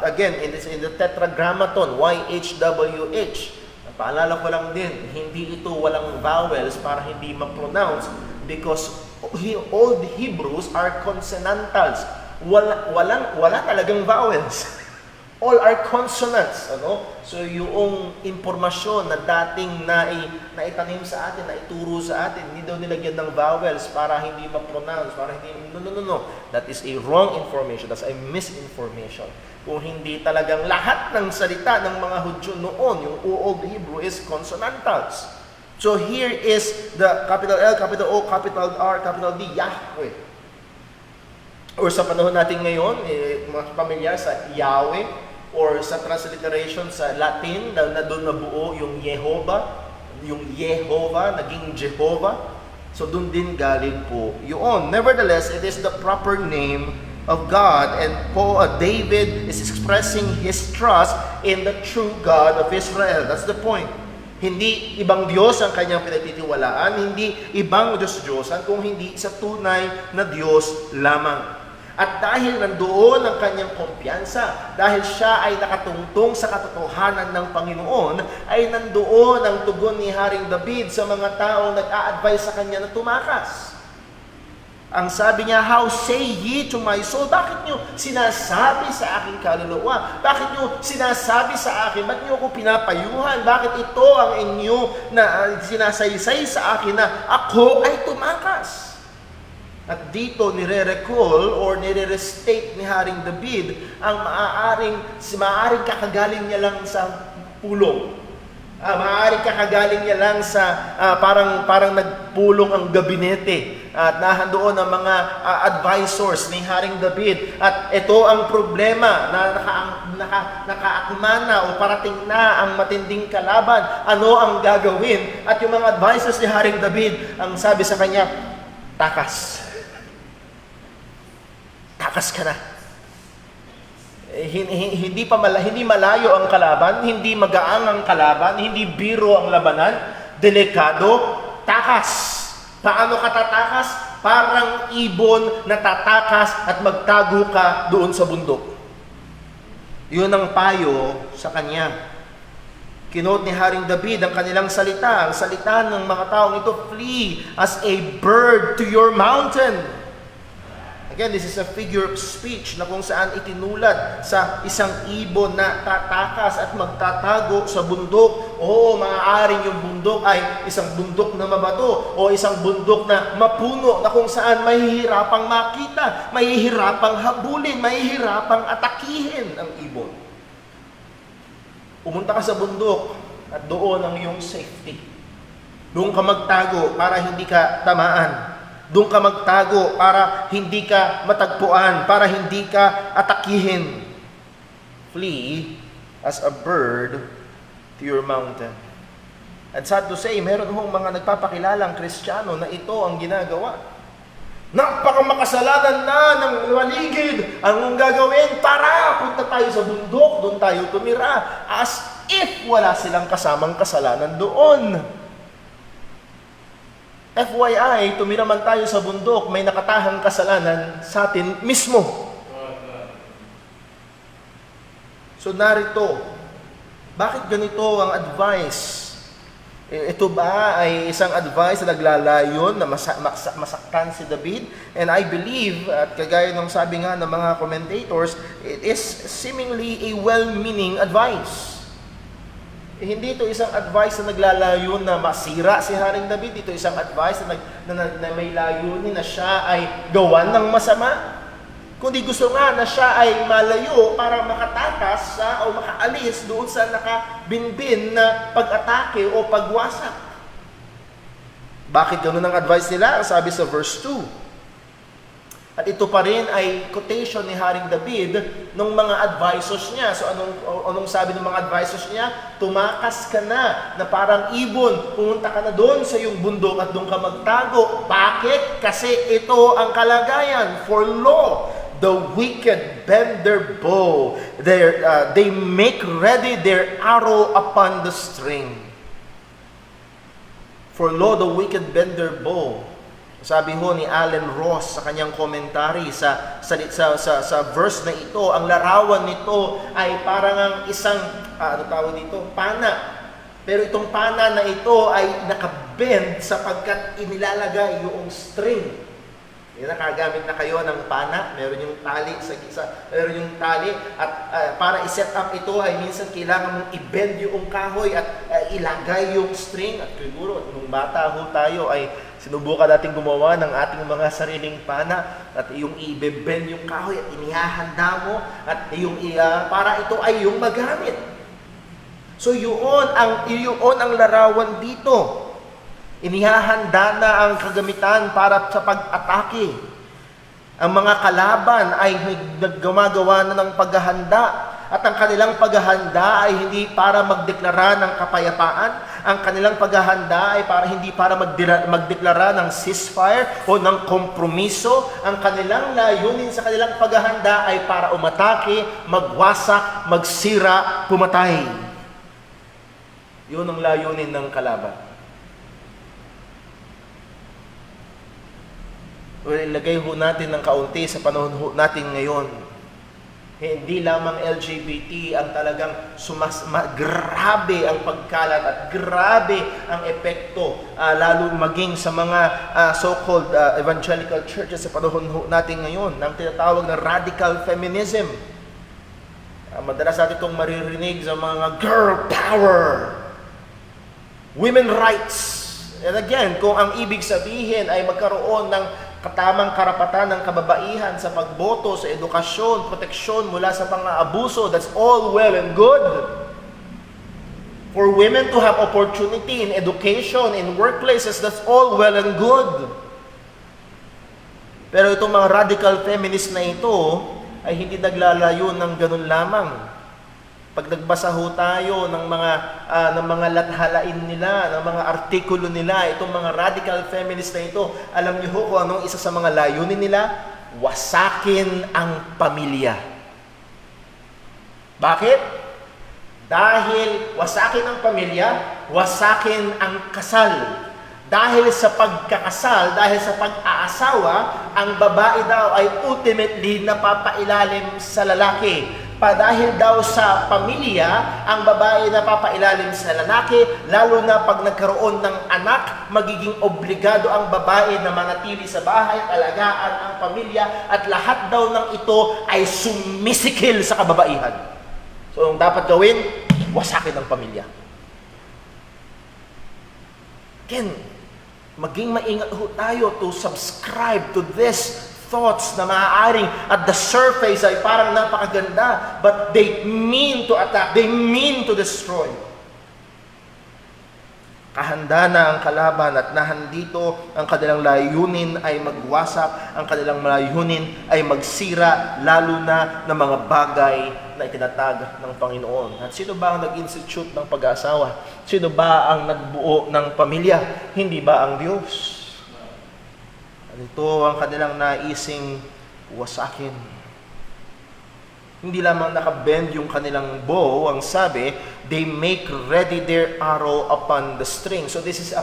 [SPEAKER 1] Again, it is in the Tetragrammaton, YHWH. Paalala ko lang din, hindi ito walang vowels para hindi ma-pronounce because Old Hebrews are consonantals. Wala talagang vowels. All are consonants, So yung impormasyon na dating naitanim sa atin, naituro sa atin, hindi daw nilagyan ng vowels para hindi ma-pronounce, para hindi, no. That is a wrong information. That's a misinformation. Kung hindi talagang lahat ng salita ng mga Hudyo noon, yung Old Hebrew is consonantals. So here is the capital L, capital O, capital R, capital D, Yahweh. Or sa panahon natin ngayon, mga pamilyar sa Yahweh, or sa transliteration sa Latin, na doon nabuo yung Yehovah, naging Jehovah. So doon din galing po yun. Nevertheless, it is the proper name
[SPEAKER 4] of God, and David is expressing his trust in the true God of Israel. That's the point. Hindi ibang Diyos ang kanyang pinagtitiwalaan, hindi ibang Diyos-Diyosan, kung hindi sa tunay na Diyos lamang. At dahil nandoon ang kanyang kumpiyansa, dahil siya ay nakatungtong sa katotohanan ng Panginoon, ay nandoon ang tugon ni Haring David sa mga taong nag-a-advise sa kanya na tumakas. Ang sabi niya, how say ye to my soul? Bakit nyo sinasabi sa aking kaluluwa? Bakit nyo sinasabi sa akin? Ba't nyo ako pinapayuhan? Bakit ito ang inyo na sinasaysay sa akin na ako ay tumakas? At dito nire-recall or nire-restate ni Haring David ang maaaring kakagaling niya lang sa pulong. Maaaring kakagaling niya lang sa parang nagpulong ang gabinete at nahandoon ang mga advisors ni Haring David. At ito ang problema na nakaakma na o parating na ang matinding kalaban. Ano ang gagawin? At yung mga advisors ni Haring David, ang sabi sa kanya, takas. Takas ka na. Hindi malayo ang kalaban, hindi magaang ang kalaban, hindi biro ang labanan, delikado, takas. Paano ka tatakas? Parang ibon na tatakas at magtago ka doon sa bundok. Yun ang payo sa kanya. Kinote ni Haring David ang kanilang salita, ang salita ng mga taong ito, flee as a bird to your mountain. Again, this is a figure of speech na kung saan itinulad sa isang ibon na tatakas at magtatago sa bundok. Oo, maaaring yung bundok ay isang bundok na mabato o isang bundok na mapuno na kung saan mahihirapang makita, mahihirapang habulin, mahihirapang atakihin ang ibon. Pumunta ka sa bundok at doon ang iyong safety. Doon ka magtago para hindi ka tamaan. Doon ka magtago para hindi ka matagpuan, para hindi ka atakihin. Flee as a bird to your mountain. And sad to say, meron hong mga nagpapakilalang Kristiyano na ito ang ginagawa. Napakamakasalanan na ng maligid. Ang gagawin, tara, punta tayo sa bundok, doon tayo tumira. As if wala silang kasamang kasalanan doon. FYI, tumira man tayo sa bundok, may nakatahang kasalanan sa atin mismo. So narito, bakit ganito ang advice? Ito ba ay isang advice na naglalayon na masaktan si David? And I believe, at kagaya ng sabi nga ng mga commentators, it is seemingly a well-meaning advice. Hindi ito isang advice na naglalayon na masira si Haring David. Ito isang advice na may layunin na siya ay gawan ng masama. Kundi gusto nga na siya ay malayo para makatakas o makaalis doon sa nakabinbin na pag-atake o pagwasak. Bakit ganun ang advice nila? Sabi sa verse 2. At ito pa rin ay quotation ni Haring David ng mga advisors niya. So anong sabi ng mga advisors niya? Tumakas ka na parang ibon. Pumunta ka na doon sa iyong bundok at doon ka magtago. Bakit? Kasi ito ang kalagayan. For lo, the wicked bend their bow. They make ready their arrow upon the string. For lo, the wicked bend their bow. Sabi ho ni Allen Ross sa kanyang commentary sa verse na ito, ang larawan nito ay parang ang isang, pana. Pero itong pana na ito ay nakabend sapagkat inilalagay yung string. Nakagamit na kayo ng pana, meron yung tali meron yung tali at para i-set up ito ay minsan kailangan mong i-bend yung kahoy at ilagay yung string. At siguro nung bata ho tayo ay sinubukan natin gumawa ng ating mga sariling pana at yung i-bend yung kahoy at inihahanda mo at yung para ito ay yung magamit. So yun ang larawan dito. Inihahanda na ang kagamitan para sa pag-atake. Ang mga kalaban ay naggumagawa na ng paghahanda At ang kanilang paghahanda ay hindi para magdeklara ng kapayapaan. Ang kanilang paghahanda ay hindi para magdeklara ng ceasefire o ng kompromiso. Ang kanilang layunin sa kanilang paghahanda ay para umatake, magwasak, magsira, pumatay. Yun ang layunin ng kalaban. Well, ilagay ho natin ng kaunti sa panahon natin ngayon. Hindi lamang LGBT ang talagang grabe ang pagkalat at grabe ang epekto, lalo maging sa mga so-called evangelical churches sa panahon natin ngayon, ng tinatawag na radical feminism. Madalas natin itong maririnig sa mga girl power, women rights. And again, kung ang ibig sabihin ay magkaroon ng katamang karapatan ng kababaihan sa pagboto, sa edukasyon, proteksyon mula sa pang-aabuso, that's all well and good. For women to have opportunity in education, in workplaces, that's all well and good. Pero itong mga radical feminist na ito ay hindi naglalayo ng ganun lamang. Pag nagbasa ho tayo ng mga lathalain nila, ng mga artikulo nila, itong mga radical feminist na ito, alam niyo ho kung anong isa sa mga layunin nila? Wasakin ang pamilya. Bakit? Dahil wasakin ang pamilya, wasakin ang kasal. Dahil sa pagkakasal, dahil sa pag-aasawa, ang babae daw ay ultimately napapailalim sa lalaki. Dahil daw sa pamilya, ang babae napapailalim sa lalaki, lalo na pag nagkaroon ng anak, magiging obligado ang babae na manatili sa bahay, alagaan ang pamilya, at lahat daw ng ito ay sumisikil sa kababaihan. So, ang dapat gawin, wasakin ang pamilya. Again, maging maingat ho tayo to subscribe to this thoughts na maaaring at the surface ay parang napakaganda, but they mean to attack, they mean to destroy. Kahanda na ang kalaban at nahandito ang kanilang layunin ay magwasak, ang kanilang layunin ay magsira, lalo na ng mga bagay na itinatag ng Panginoon. At sino ba ang nag-institute ng pag-aasawa? Sino ba ang nagbuo ng pamilya? Hindi ba ang Diyos? Ito ang kanilang naising wasakin. Hindi lamang nakabend yung kanilang bow, ang sabi, they make ready their arrow upon the string. So this is a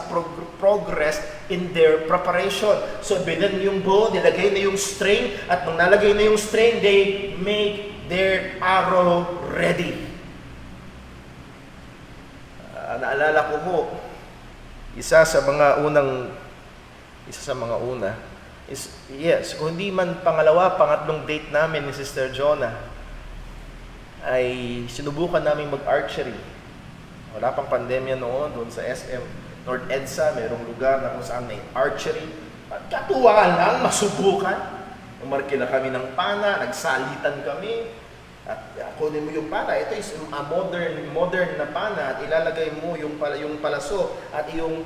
[SPEAKER 4] progress in their preparation. So binan yung bow, nilagay na yung string, at nung nalagay na yung string, they make their arrow ready. Naalala ko ho, isa sa mga una is, yes, kung hindi man pangatlong date namin ni Sister Jonah, ay sinubukan namin mag-archery. Wala pang pandemya noon, doon sa SM North EDSA, mayroong lugar na kung saan may archery. At katuwaan lang, masubukan. Umarkila kami ng pana, nagsalitan kami. At kunin mo yung pana, ito is a modern na pana, at ilalagay mo yung palaso at yung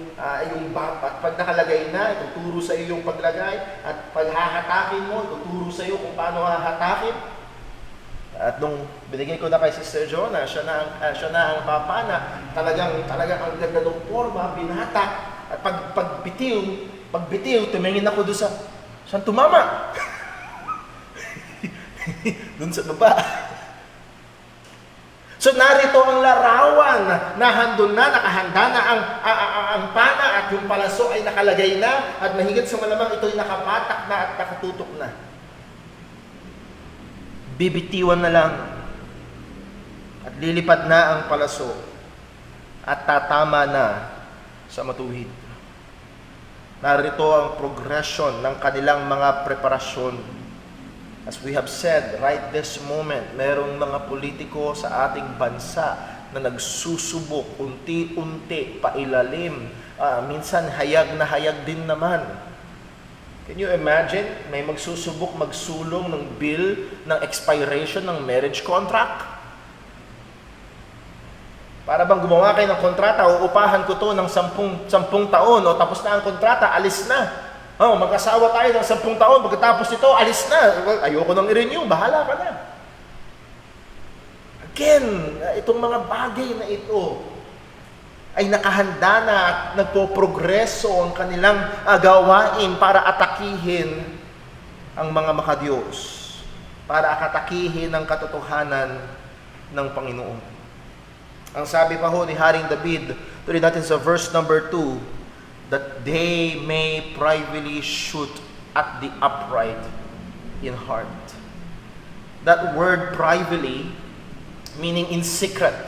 [SPEAKER 4] bat. At pag nakalagay na, ituturo sa iyo yung paglagay, at pag hahatakin mo, ituturo sa iyo kung paano hahatakin. At nung binigay ko na kay Sister Jonah, siya na ang papana, talagang ang ganda ng forma, binatak. At pagbitiw, tumingin ako doon saan tumama? Doon sa baba. So narito ang larawan na handon na, nakahanda na ang pana at yung palaso ay nakalagay na, at mahigit sa malamang ito'y nakapatak na at nakatutok na. Bibitiwan na lang at lilipad na ang palaso at tatama na sa matuwid. Narito ang progression ng kanilang mga preparasyon. As we have said, right this moment, merong mga politiko sa ating bansa na nagsusubok unti-unti, pailalim, minsan hayag na hayag din naman. Can you imagine? May magsusubok magsulong ng bill ng expiration ng marriage contract? Para bang gumawa kayo ng kontrata, uupahan ko to ng 10 taon, o tapos na ang kontrata, alis na. Mag-asawa tayo ng 10 taon, pagkatapos nito, alis na. Ayoko nang i-renew, bahala ka na. Again, itong mga bagay na ito ay nakahanda na at nagpo-progreso ang kanilang gawain para atakihin ang mga makadiyos, para akatakihin ang katotohanan ng Panginoon. Ang sabi pa ho ni Haring David, tuloy natin sa verse number 2, that they may privately shoot at the upright in heart. That word privately, meaning in secret.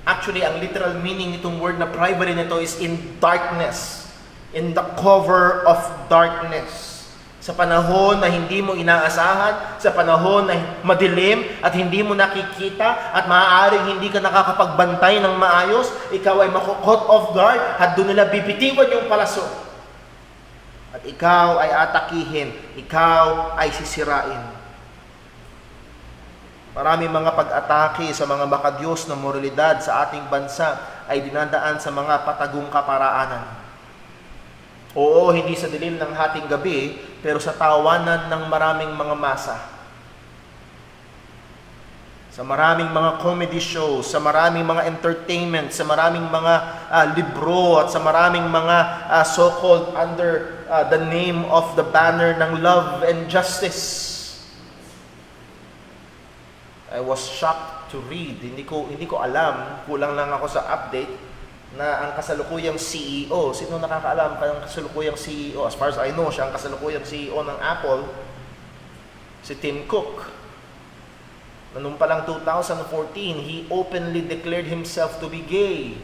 [SPEAKER 4] Actually, ang literal meaning nitong word na privately nito is in darkness, in the cover of darkness. Sa panahon na hindi mo inaasahan, sa panahon na madilim at hindi mo nakikita at maaaring hindi ka nakakapagbantay ng maayos, ikaw ay mako-caught off guard at doon nila bibitiwan yung palaso. At ikaw ay atakihin, ikaw ay sisirain. Maraming mga pag-atake sa mga makadiyos na moralidad sa ating bansa ay dinadaan sa mga patagong kaparaanan. Oo, hindi sa dilim ng hating gabi, pero sa tawanan ng maraming mga masa. Sa maraming mga comedy shows, sa maraming mga entertainment, sa maraming mga libro, at sa maraming mga so-called under the name of the banner ng love and justice. I was shocked to read. Hindi ko alam, kulang lang ako sa update, na ang kasalukuyang CEO, sino nakakaalam pa ng kasalukuyang CEO? As far as I know, siya ang kasalukuyang CEO ng Apple, si Tim Cook. Noong pa lang 2014, he openly declared himself to be gay.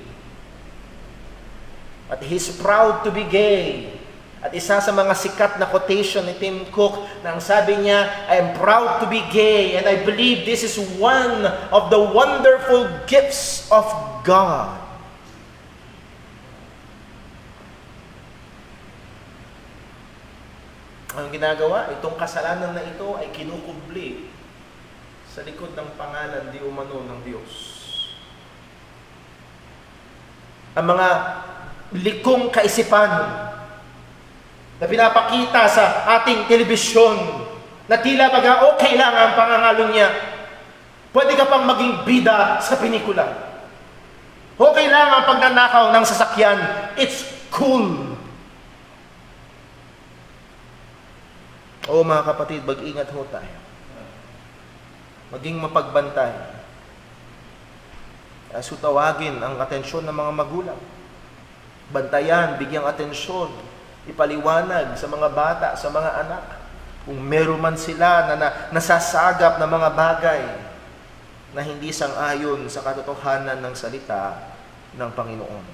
[SPEAKER 4] At he's proud to be gay. At isa sa mga sikat na quotation ni Tim Cook na ang sabi niya, I am proud to be gay and I believe this is one of the wonderful gifts of God. Ang ginagawa, itong kasalanan na ito ay kinukubli sa likod ng pangalan di umano ng Diyos. Ang mga likong kaisipan na pinapakita sa ating telebisyon na tila baga okay lang ang pangangalan niya. Pwede ka pang maging bida sa pelikula. Okay lang ang pagnanakaw ng sasakyan. It's cool. O mga kapatid, mag-ingat ho tayo. Maging mapagbantay. So tawagin ang atensyon ng mga magulang. Bantayan, bigyang atensyon. Ipaliwanag sa mga bata, sa mga anak. Kung meron man sila na nasasagap na mga bagay na hindi sang-ayon sa katotohanan ng salita ng Panginoon.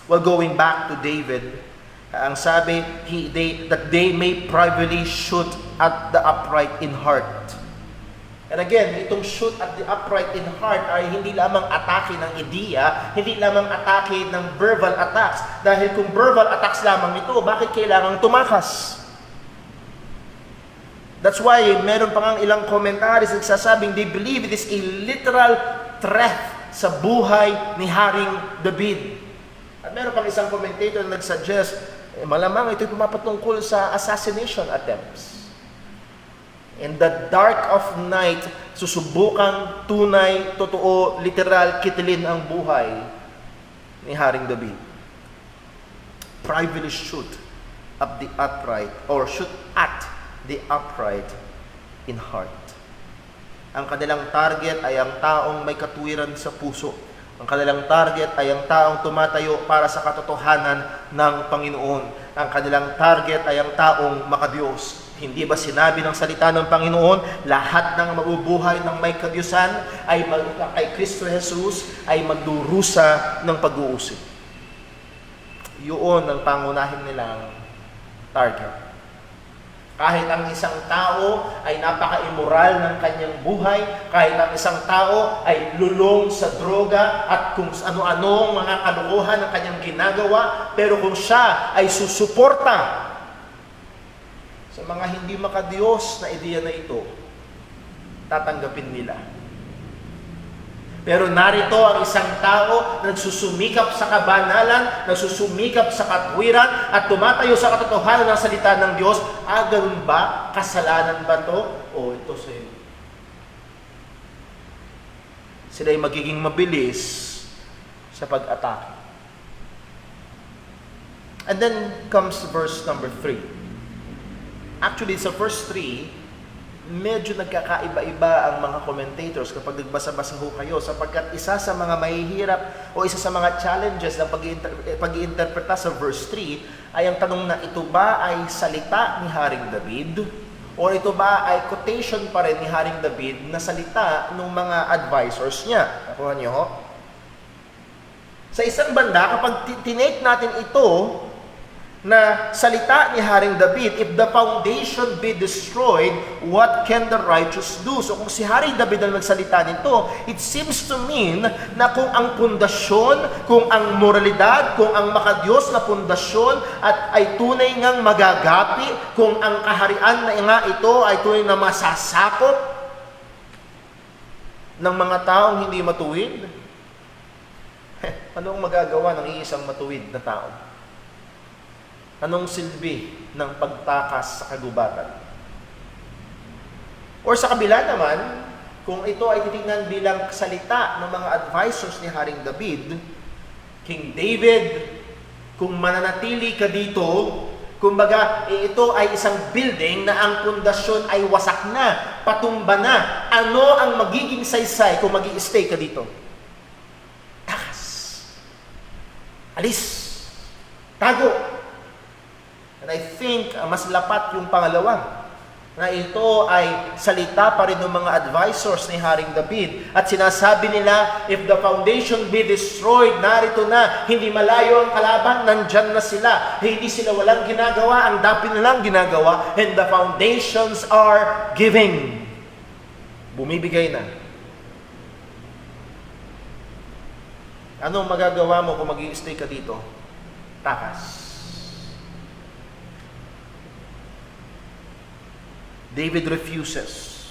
[SPEAKER 4] Well, going back to David, ang sabi, that they may privately shoot at the upright in heart. And again, itong shoot at the upright in heart ay hindi lamang atake ng ideya, hindi lamang atake ng verbal attacks. Dahil kung verbal attacks lamang ito, bakit kailangang tumakas? That's why meron pa ngang ilang commentaries nagsasabing they believe it is a literal threat sa buhay ni Haring David. At meron pang isang commentator na nagsuggest, malamang ito'y pumapatungkol sa assassination attempts. In the dark of night, susubukang tunay, totoo, literal, kitilin ang buhay ni Haring David. Privately shoot at the upright, or shoot at the upright in heart. Ang kanilang target ay ang taong may katuwiran sa puso. Ang kanilang target ay ang taong tumatayo para sa katotohanan ng Panginoon. Ang kanilang target ay ang taong makadiyos. Hindi ba sinabi ng salita ng Panginoon, lahat ng mabubuhay ng may kadiyusan ay kay Kristo Jesus ay magdurusa ng pag-uusig. Yun ang pangunahin nilang target. Kahit ang isang tao ay napaka-immoral ng kanyang buhay, kahit ang isang tao ay lulong sa droga at kung ano-anong mga kalokohan ng kanyang ginagawa, pero kung siya ay susuporta sa mga hindi makadiyos na ideya na ito, tatanggapin nila. Pero narito ang isang tao na nagsusumikap sa kabanalan, nagsusumikap sa katwiran, at tumatayo sa katotohanan ng salita ng Diyos. Ganun ba? Kasalanan ba to? O ito sa'yo. sila ay magiging mabilis sa pag-atake. And then comes verse number 3. Actually, sa verse 3, medyo nagkakaiba-iba ang mga commentators kapag nagbasa-basa ho kayo, sapagkat isa sa mga mahihirap o isa sa mga challenges ng pag-iinterpreta sa verse 3 ay ang tanong na ito ba ay salita ni Haring David o ito ba ay quotation pa rin ni Haring David na salita ng mga advisors niya. Nakuha niyo ho? Sa isang banda, kapag tinake natin ito na salita ni Haring David, if the foundation be destroyed, what can the righteous do? So kung si Haring David ang nagsalita nito, it seems to mean na kung ang pundasyon, kung ang moralidad, kung ang makadiyos na pundasyon at ay tunay ngang magagapi, kung ang kaharian na nga ito ay tunay na masasakop ng mga taong hindi matuwid, anong magagawa ng iisang matuwid na tao? Anong silbi ng pagtakas sa kagubatan? Or sa kabila naman, kung ito ay titingnan bilang salita ng mga advisors ni Haring David, King David, kung mananatili ka dito, kumbaga ito ay isang building na ang pundasyon ay wasak na, patumba na. Ano ang magiging saysay kung magi-stay ka dito? Takas. Alis. Tago. And I think mas lapat yung pangalawa, na ito ay salita pa rin ng mga advisors ni Haring David. At sinasabi nila, if the foundation be destroyed, narito na, hindi malayo ang kalaban, nandyan na sila. Hindi sila walang ginagawa, ang dapit nilang ginagawa, and the foundations are giving. Bumibigay na. Anong magagawa mo kung mag-i-stay ka dito? Takas. David refuses.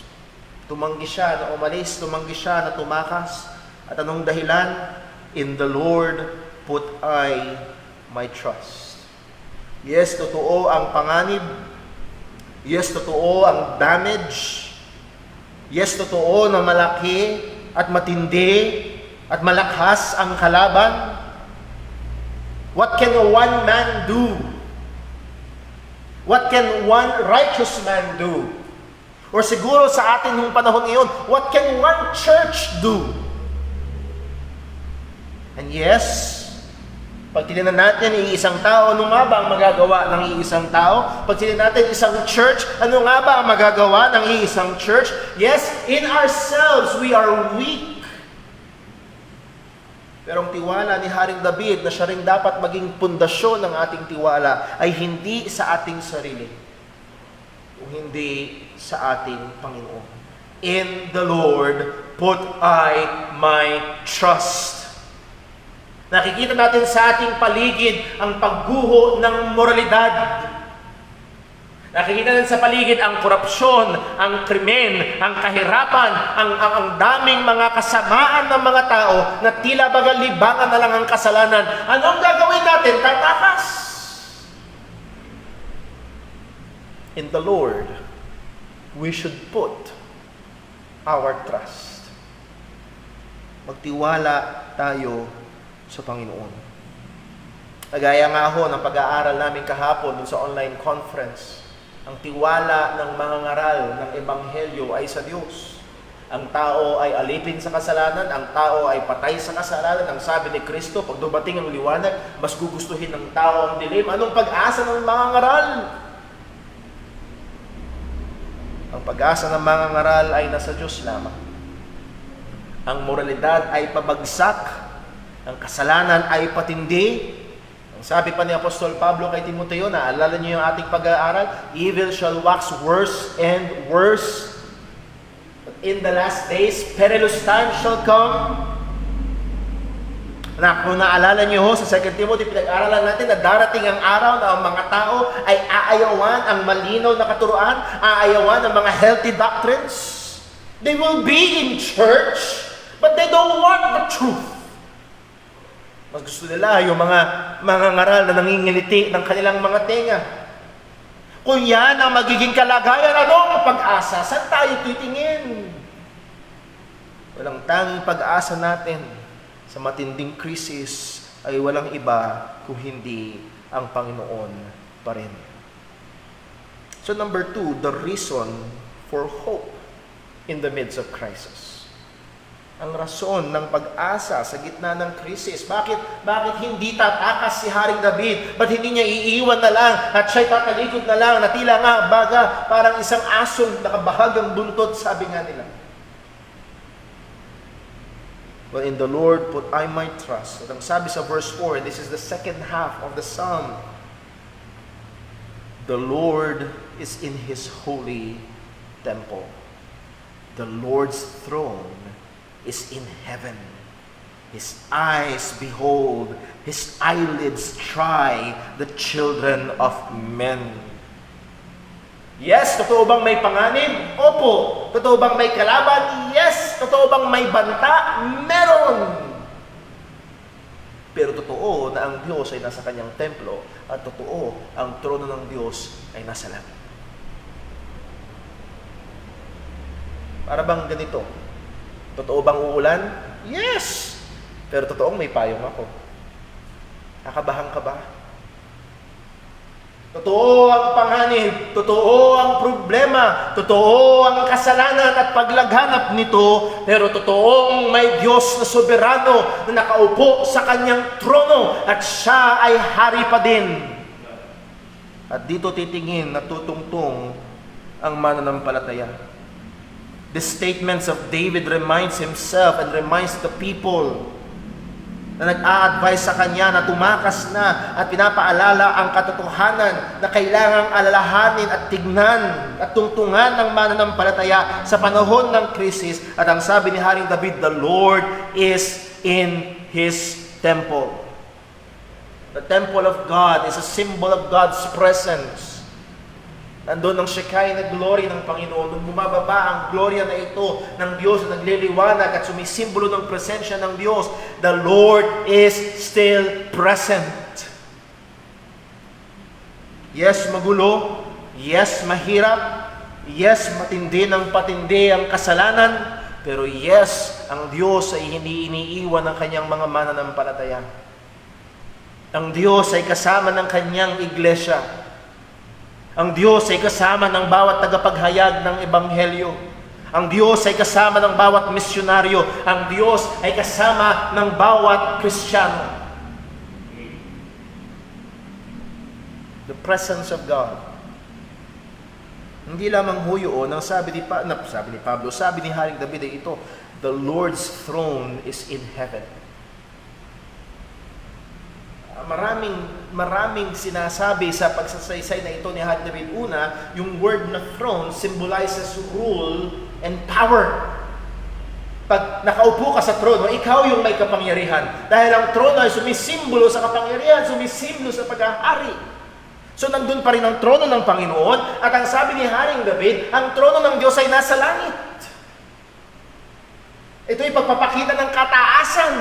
[SPEAKER 4] Tumanggi siya na umalis, tumanggi siya na tumakas. At anong dahilan? In the Lord put I my trust. Yes, totoo ang panganib. Yes, totoo ang damage. Yes, totoo na malaki at matindi at malakas ang kalaban. What can one man do? What can one righteous man do? Or siguro sa atin nung panahon ngayon, what can one church do? And yes, pag tinignan natin iisang tao, ano nga ba ang magagawa ng iisang tao? Pag tinignan natin isang church, ano nga ba ang magagawa ng iisang church? Yes, in ourselves, we are weak. Pero ang tiwala ni Haring David na siya rin dapat maging pundasyon ng ating tiwala ay hindi sa ating sarili, kung hindi sa ating Panginoon. In the Lord put I my trust. Nakikita natin sa ating paligid ang pagguho ng moralidad. Nakikita natin sa paligid ang korupsyon, ang krimen, ang kahirapan, ang daming mga kasamaan ng mga tao na tila baga libangan na lang ang kasalanan. Anong gagawin natin? Tatakas. In the Lord, we should put our trust. Magtiwala tayo sa Panginoon. Kagaya nga ho ng pag-aaral namin kahapon sa online conference, ang tiwala ng mga ngaral ng Ebanghelyo ay sa Diyos. Ang tao ay alipin sa kasalanan, ang tao ay patay sa kasalanan. Ang sabi ni Kristo, pag dumating ang liwanag, mas gugustuhin ng tao ang dilim. Anong pag-asa ng mga ngaral? Ang pag-asa ng mga ngaral ay nasa Diyos lamang. Ang moralidad ay pabagsak, ang kasalanan ay patindi. Sabi pa ni Apostol Pablo kay Timoteo, naalala niyo yung ating pag-aaral, evil shall wax worse and worse. But in the last days, perilous times shall come. Kung naalala niyo ho, sa 2 Timothy, pinag-aaralan natin na darating ang araw na ang mga tao ay aayawan ang malinaw na katuruan, aayawan ang mga healthy doctrines. They will be in church, but they don't want the truth. Mas gusto nila yung mga ngaral na nangingiliti ng kanilang mga tenga. Kung yan ang magiging kalagayan, ano ang pag-asa? Saan tayo titingin? Walang tanging pag-asa natin sa matinding krisis ay walang iba kung hindi ang Panginoon pa rin. So number 2, the reason for hope in the midst of crisis. Ang rason ng pag-asa sa gitna ng krisis. Bakit hindi tatakas si Haring David? Ba't hindi niya iiwan na lang at siya'y tatalikod na lang na tila nga baga parang isang asong nakabahagang buntot, sabi nga nila. Well, in the Lord put I my trust. At ang sabi sa verse 4, this is the second half of the psalm. The Lord is in His holy temple. The Lord's throne is in heaven. His eyes behold, His eyelids try the children of men. Yes, totoo bang may panganib? Opo. Totoo bang may kalaban? Yes. Totoo bang may banta? Meron. Pero totoo na ang Diyos ay nasa kanyang templo at totoo ang trono ng Diyos ay nasa langit. Para bang ganito? Totoo bang uulan? Yes! Pero totoong may payong ako. Kakabahan ka ba? Totoo ang panganib, totoo ang problema, totoo ang kasalanan at paglaghanap nito, pero totoong may Diyos na soberano na nakaupo sa kanyang trono at siya ay hari pa din. At dito titingin na tutungtong ang mananampalataya. The statements of David reminds himself and reminds the people na nag-a-advise sa kanya na tumakas na at pinapaalala ang katotohanan na kailangang alalahanin at tignan at tungtungan ng mananampalataya sa panahon ng krisis. At ang sabi ni Haring David, the Lord is in His temple. The temple of God is a symbol of God's presence. Nandun ang Shekinah glory ng Panginoon. Nung bumababa ang gloria na ito ng Diyos na nagliliwanag at sumisimbolo ng presensya ng Diyos, the Lord is still present. Yes, magulo. Yes, mahirap. Yes, matindi ng patindi ang kasalanan. Pero yes, ang Diyos ay hindi iniiwan ng kanyang mga mananampalataya. Ang Diyos ay kasama ng kanyang iglesia. Ang Diyos ay kasama ng bawat tagapaghayag ng Ebanghelyo. Ang Diyos ay kasama ng bawat misyonaryo. Ang Diyos ay kasama ng bawat Kristiyano. The presence of God. Hindi lamang ho yun, ang sabi ni Pablo, sabi ni Haring David ay ito, the Lord's throne is in heaven. Maraming sinasabi sa pagsasaysay na ito ni Haring David. Una, yung word na throne symbolizes rule and power. Pag nakaupo ka sa trono, ikaw yung may kapangyarihan. Dahil ang trono ay sumisimbolo sa kapangyarihan, sumisimbolo sa paghahari. So nandun pa rin ang trono ng Panginoon. At ang sabi ni Haring David, ang trono ng Diyos ay nasa langit. Ito ay pagpapakita ng kataasan.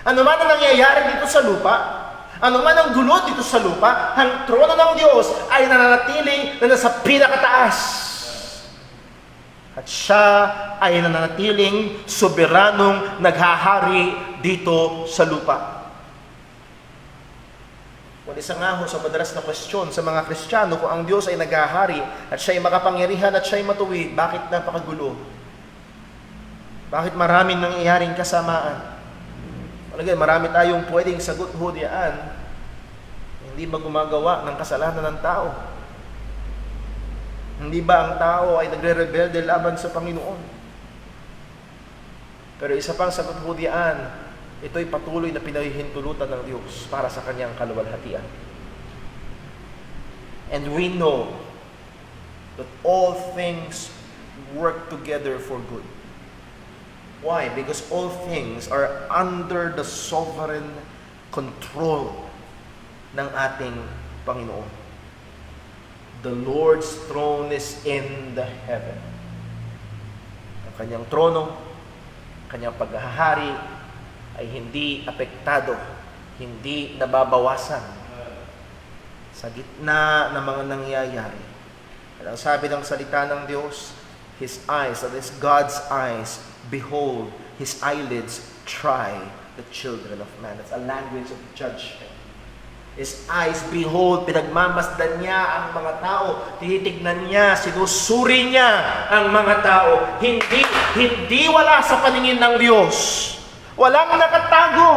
[SPEAKER 4] Ano man ang nangyayari dito sa lupa, ano man ang gulo dito sa lupa, ang trono ng Diyos ay nananatiling na nasa pinakataas. At siya ay nananatiling soberanong naghahari dito sa lupa. Wala isa nga ho sa madalas na question sa mga Kristiyano, kung ang Diyos ay naghahari at siya ay makapangyarihan at siya ay matuwid, bakit napakagulo? Bakit maraming nangyayaring kasamaan? Marami tayong pwedeng sagot ho diyan. Hindi ba gumagawa ng kasalanan ng tao? Hindi ba ang tao ay nagre-rebelde laban sa Panginoon? Pero isa pang sagot ho diyan, ito'y patuloy na pinahihintulutan ng Diyos para sa kanyang kaluwalhatian. And we know that all things work together for good. Why? Because all things are under the sovereign control ng ating Panginoon. The Lord's throne is in the heaven. Ang kanyang trono, kanyang paghahari ay hindi apektado, hindi nababawasan sa gitna ng mga nangyayari. At ang sabi ng salita ng Diyos, His eyes, that is God's eyes, behold, his eyelids try the children of man. That's a language of judgment. His eyes, behold, pinagmamasdan niya ang mga tao. Tinitignan niya, sinusuri niya ang mga tao. Hindi wala sa paningin ng Diyos. Walang nakatago.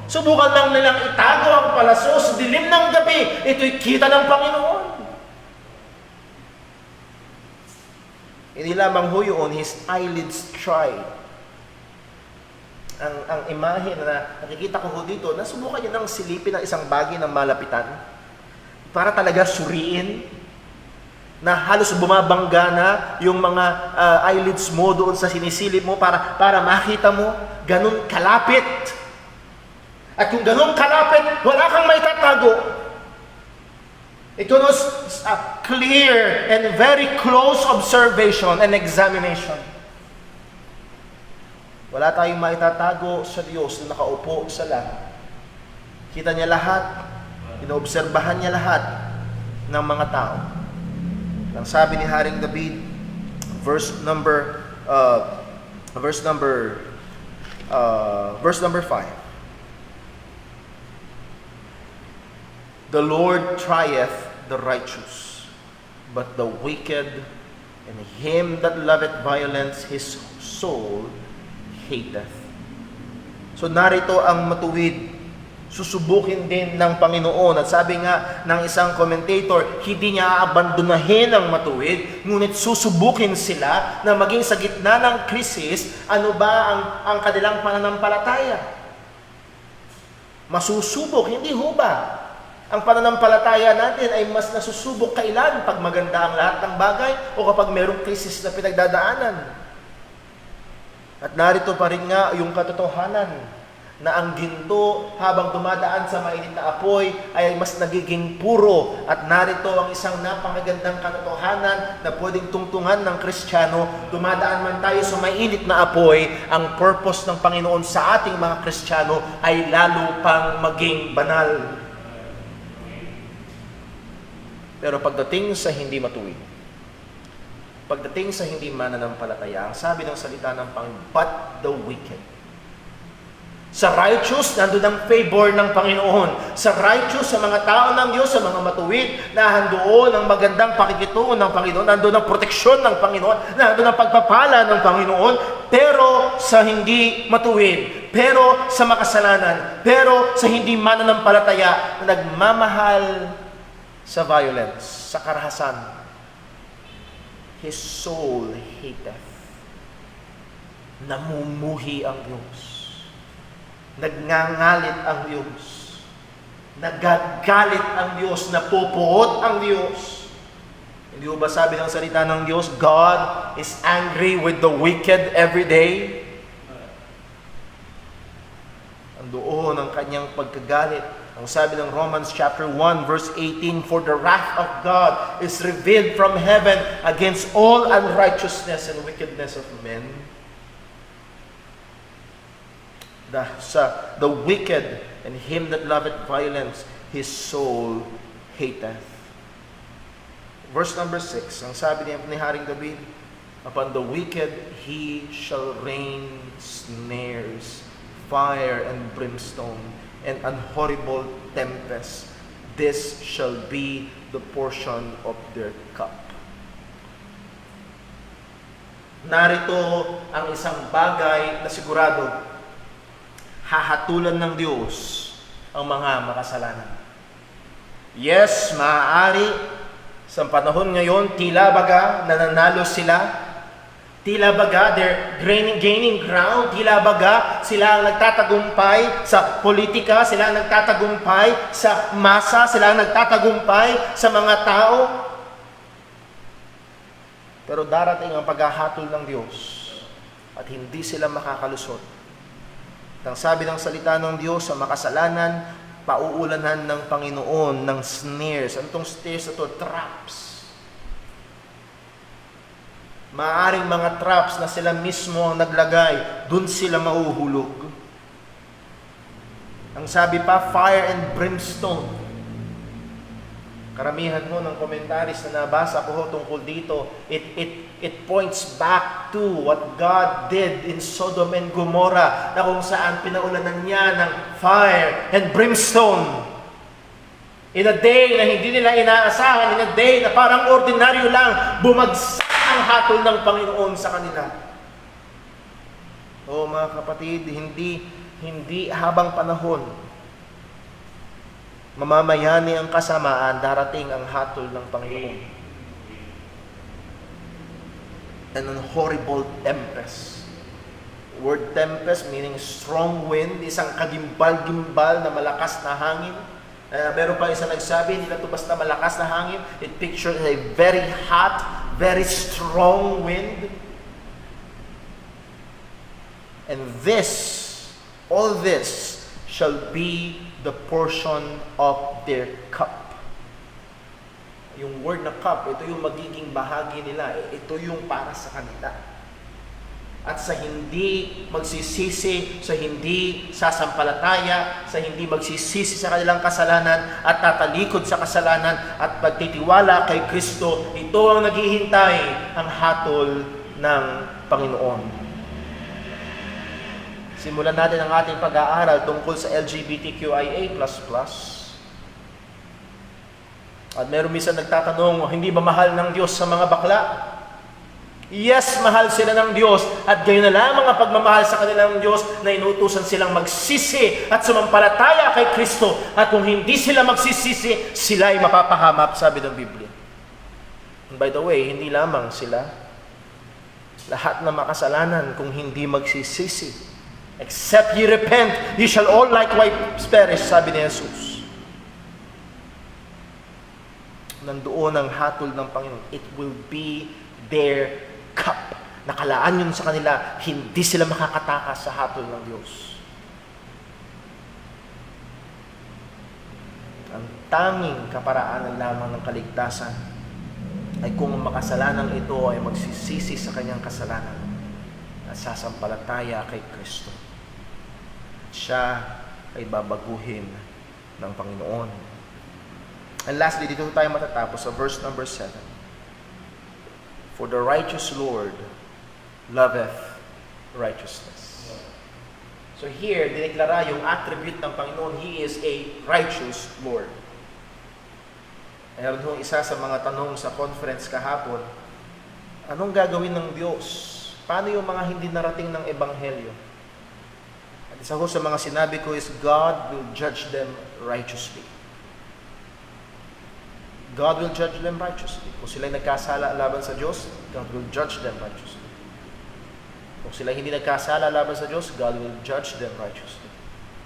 [SPEAKER 4] Subukan lang nilang itago ang palaso sa dilim ng gabi. Ito'y kita ng Panginoon. Hindi lamang ho yun, his eyelids try. Ang imahe na nakikita ko ho dito, nasubukan niya ng silipin ng isang bagay ng malapitan para talaga suriin na halos bumabangga na yung mga eyelids mo doon sa sinisilip mo para makita mo ganun kalapit. At kung ganun kalapit, wala kang maitatago. It was a clear and very close observation and examination. Wala tayong maitatago sa Diyos na nakaupo sa langit. Kita niya lahat, inoobserbahan niya lahat ng mga tao. Ang sabi ni Haring David, verse number 5. The Lord trieth the righteous, but the wicked and him that loveth violence his soul hateth. So narito ang matuwid, susubukin din ng Panginoon. At sabi nga ng isang commentator, hindi niya aabandonahin ang matuwid, ngunit susubukin sila na maging sa gitna ng krisis, ano ba ang kanilang pananampalataya? Masusubok, hindi ho ba? Ang pananampalataya natin ay mas nasusubok kailan? Pag maganda ang lahat ng bagay o kapag mayroong krisis na pinagdadaanan. At narito pa rin nga yung katotohanan na ang ginto habang dumadaan sa mainit na apoy ay mas nagiging puro. At narito ang isang napakagandang katotohanan na pwedeng tungtungan ng Kristiyano. Dumadaan man tayo sa mainit na apoy, ang purpose ng Panginoon sa ating mga Kristiyano ay lalo pang maging banal. Pero pagdating sa hindi matuwid, pagdating sa hindi mananampalataya, ang sabi ng salita ng Panginoon, but the wicked. Sa righteous, nandun ang favor ng Panginoon. Sa righteous, sa mga tao ng Diyos, sa mga matuwid, nahandoon ang magandang pakikitungo ng Panginoon, nandun ang proteksyon ng Panginoon, nandun ang pagpapala ng Panginoon, pero sa hindi matuwid, pero sa makasalanan, pero sa hindi mananampalataya, na nagmamahal sa violence, sa karahasan, his soul hateth. Namumuhi ang Diyos. Nagngangalit ang Diyos. Nagagalit ang Diyos. Napupuot ang Diyos. Hindi ba sabi ng salita ng Diyos, God is angry with the wicked every day? Andoon ang kanyang pagkagalit. Ang sabi ng Romans chapter 1 verse 18, for the wrath of God is revealed from heaven against all unrighteousness and wickedness of men. The wicked and him that loveth violence, his soul hateth. Verse number 6, ang sabi ni Haring David, upon the wicked he shall rain snares, fire and brimstone, and an horrible tempest. This shall be the portion of their cup. Narito ang isang bagay na sigurado, hahatulan ng Diyos ang mga makasalanan. Yes, maaari sa panahon ngayon, tila baga nananalo sila. Tila baga, they're gaining ground. Tila baga, sila ang nagtatagumpay sa politika, sila ang nagtatagumpay sa masa, sila ang nagtatagumpay sa mga tao. Pero darating ang paghahatol ng Diyos at hindi sila makakalusot. Ang sabi ng salita ng Diyos, sa makasalanan, pauulanan ng Panginoon ng snares. Ano itong snares na ito? Traps. Maaring mga traps na sila mismo ang naglagay, dun sila mahuhulog. Ang sabi pa, fire and brimstone. Karamihan ho ng komentaris na nabasa ko ho tungkol dito, it points back to what God did in Sodom and Gomorrah, na kung saan pinaulanan niya ng fire and brimstone. In a day na hindi nila inaasahan, in a day na parang ordinaryo lang, bumagsak ang hatol ng Panginoon sa kanila. O mga kapatid, hindi habang panahon mamamayani ang kasamaan, darating ang hatol ng Panginoon. And an horrible tempest. Word tempest meaning strong wind, isang kagimbal-gimbal na malakas na hangin. Meron pa isang nagsabi, hindi na ito basta malakas na hangin. It pictures a very hot, very strong wind. And all this shall be the portion of their cup. Yung word na cup, ito yung magiging bahagi nila. Ito yung para sa kanila. At sa hindi magsisisi, sa hindi sasampalataya, sa hindi magsisisi sa kanilang kasalanan at tatalikod sa kasalanan at pagtitiwala kay Kristo, ito ang naghihintay ang hatol ng Panginoon. Simulan natin ang ating pag-aaral tungkol sa LGBTQIA++. At meron minsan nagtatanong, hindi ba mahal ng Diyos sa mga bakla? Yes, mahal sila ng Diyos. At gayon na lamang ang pagmamahal sa kanilang Diyos na inuutusan silang magsisi at sumampalataya kay Kristo. At kung hindi sila magsisisi, sila ay mapapahamak, sabi ng Biblia. And by the way, hindi lamang sila. Lahat na makasalanan kung hindi magsisisi. Except ye repent, ye shall all likewise perish, sabi ni Jesus. Nandoon ang hatol ng Panginoon. It will be their cup. Nakalaan yun sa kanila, hindi sila makakatakas sa hatol ng Diyos. Ang tanging kaparaanan lamang ng kaligtasan ay kung ang makasalanang ito ay magsisisi sa kanyang kasalanan at sasampalataya kay Kristo. Siya ay babaguhin ng Panginoon. And lastly, dito tayo matatapos sa verse number 7. For the righteous Lord loveth righteousness. So here, dineklara yung attribute ng Panginoon, He is a righteous Lord. Mayroon hong isa sa mga tanong sa conference kahapon, anong gagawin ng Diyos? Paano yung mga hindi narating ng Ebanghelyo? At isa ho sa mga sinabi ko is, God will judge them righteously. God will judge them righteously. Kung sila'y nagkasala laban sa Diyos, God will judge them righteously. Kung sila'y hindi nagkasala laban sa Diyos, God will judge them righteously.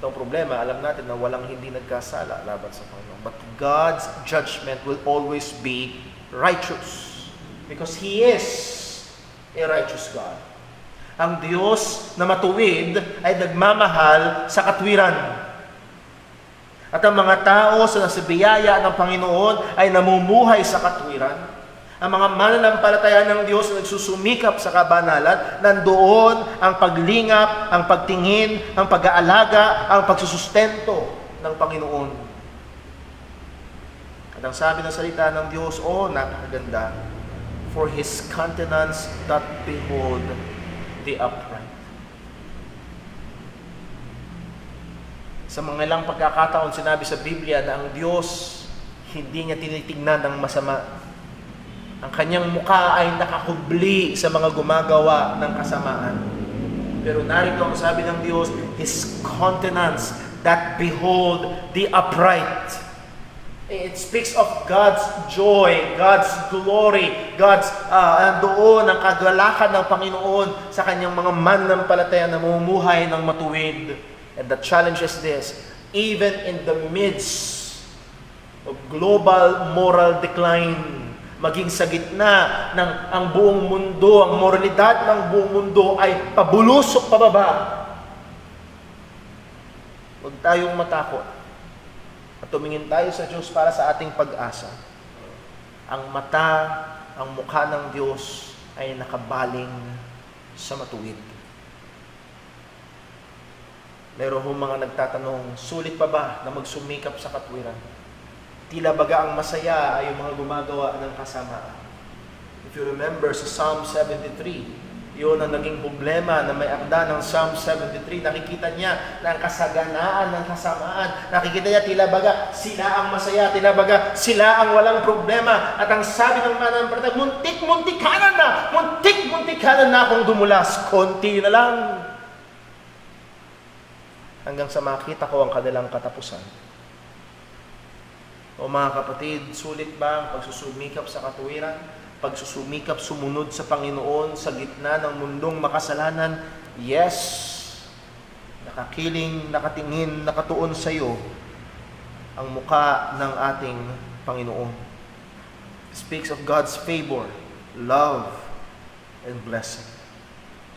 [SPEAKER 4] Itong problema, alam natin na walang hindi nagkasala laban sa Panginoon. But God's judgment will always be righteous. Because He is a righteous God. Ang Diyos na matuwid ay nagmamahal sa katwiran. At ang mga tao sa nasibiyaya ng Panginoon ay namumuhay sa katwiran. Ang mga mananampalataya ng Diyos na nagsusumikap sa kabanalan, nandoon ang paglingap, ang pagtingin, ang pag-aalaga, ang pagsusustento ng Panginoon. At ang sabi ng salita ng Diyos, napakaganda, for His countenance doth behold the upright. Sa mga ilang pagkakataon, sinabi sa Biblia na ang Diyos hindi niya tinitingnan ng masama. Ang kanyang mukha ay nakakubli sa mga gumagawa ng kasamaan. Pero narito ang sabi ng Diyos, His countenance that behold the upright. It speaks of God's joy, God's glory, doon ang kagalakan ng Panginoon sa kanyang mga mananampalataya na mamumuhay ng matuwid. And the challenge is this, even in the midst of global moral decline, maging sa gitna ng ang buong mundo, ang moralidad ng buong mundo ay pabulusok pababa, huwag tayong matakot. At tumingin tayo sa Diyos para sa ating pag-asa. Ang mata, ang mukha ng Diyos ay nakabaling sa matuwid. Meron hong mga nagtatanong, sulit pa ba na magsumikap sa katwiran? Tila baga ang masaya ay yung mga gumagawa ng kasamaan. If you remember sa Psalm 73, yun ang naging problema na may akda ng Psalm 73. Nakikita niya na ang kasaganaan ng kasamaan. Nakikita niya tila baga sila ang masaya, tila baga sila ang walang problema. At ang sabi ng mananampalataya, muntik-muntikanan na! Muntik-muntikanan na akong dumulas. Konti na lang. Hanggang sa makita ko ang kanilang katapusan. O mga kapatid, sulit ba ang pagsusumikap sa katuwiran? Pagsusumikap sumunod sa Panginoon sa gitna ng mundong makasalanan? Yes. Nakakiling, nakatingin, nakatuon sa iyo ang muka ng ating Panginoon. It speaks of God's favor, love, and blessing.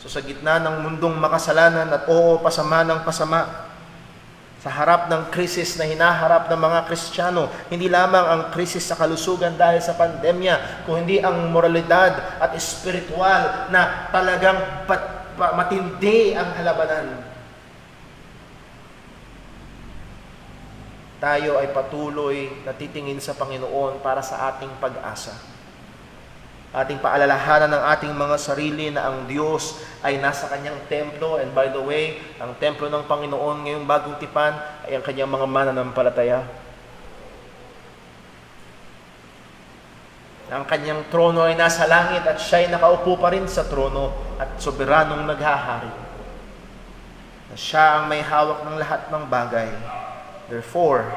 [SPEAKER 4] So sa gitna ng mundong makasalanan at pasama ng pasama, sa harap ng krisis na hinaharap ng mga Kristiyano, hindi lamang ang krisis sa kalusugan dahil sa pandemya, kundi ang moralidad at espiritual na talagang matindi ang halabanan. Tayo ay patuloy na titingin sa Panginoon para sa ating pag-asa. Ating paalalahanan ng ating mga sarili na ang Diyos ay nasa kanyang templo. And by the way, ang templo ng Panginoon ngayong bagong tipan ay ang kanyang mga mananampalataya. Ang kanyang trono ay nasa langit at siya ay nakaupo pa rin sa trono at soberanong naghahari. Na siya ang may hawak ng lahat ng bagay. Therefore,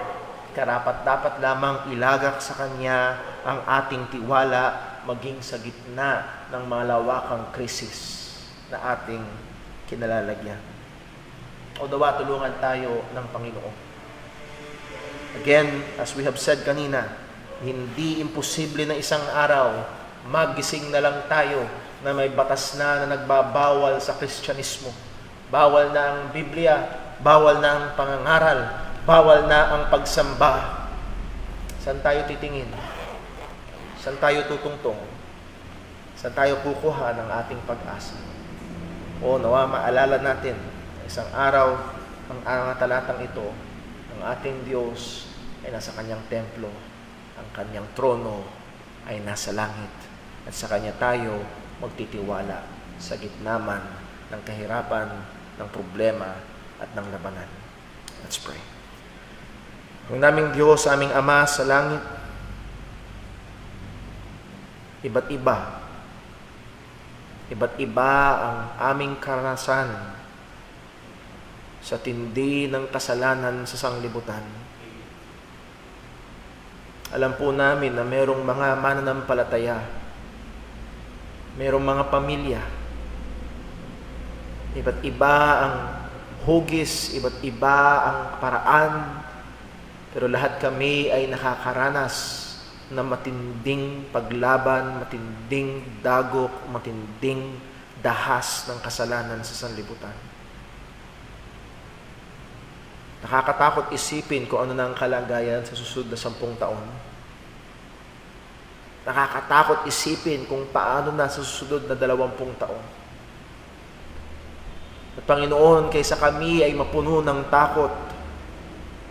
[SPEAKER 4] karapat-dapat lamang ilagak sa kanya ang ating tiwala maging sa gitna ng malawakang krisis na ating kinalalagyan. O dawa, tulungan tayo ng Panginoon. Again, as we have said kanina, hindi imposible na isang araw maggising na lang tayo na may batas na nagbabawal sa Kristyanismo. Bawal na ang Biblia, bawal na ang pangangaral, bawal na ang pagsamba. Saan tayo titingin? Saan tayo tutungtong? Saan tayo kukuha ng ating pag-asa? O nawa maalala natin, isang araw, ang talatang ito, ang ating Diyos ay nasa kanyang templo, ang kanyang trono ay nasa langit, at sa kanya tayo magtitiwala sa gitna man ng kahirapan, ng problema, at ng labanan. Let's pray. Ang naming Diyos, aming Ama sa langit, iba't iba ang aming karanasan sa tindi ng kasalanan sa sanglibutan. Alam po namin na merong mga mananampalataya, merong mga pamilya, iba't iba ang hugis, iba't iba ang paraan, pero lahat kami ay nakakaranas na matinding paglaban, matinding dagok, matinding dahas ng kasalanan sa sanlibutan. Nakakatakot isipin kung ano na ang kalagayan sa susunod na 10 taon. Nakakatakot isipin kung paano na sa susunod na 20 taon. At Panginoon, kaysa kami ay mapuno ng takot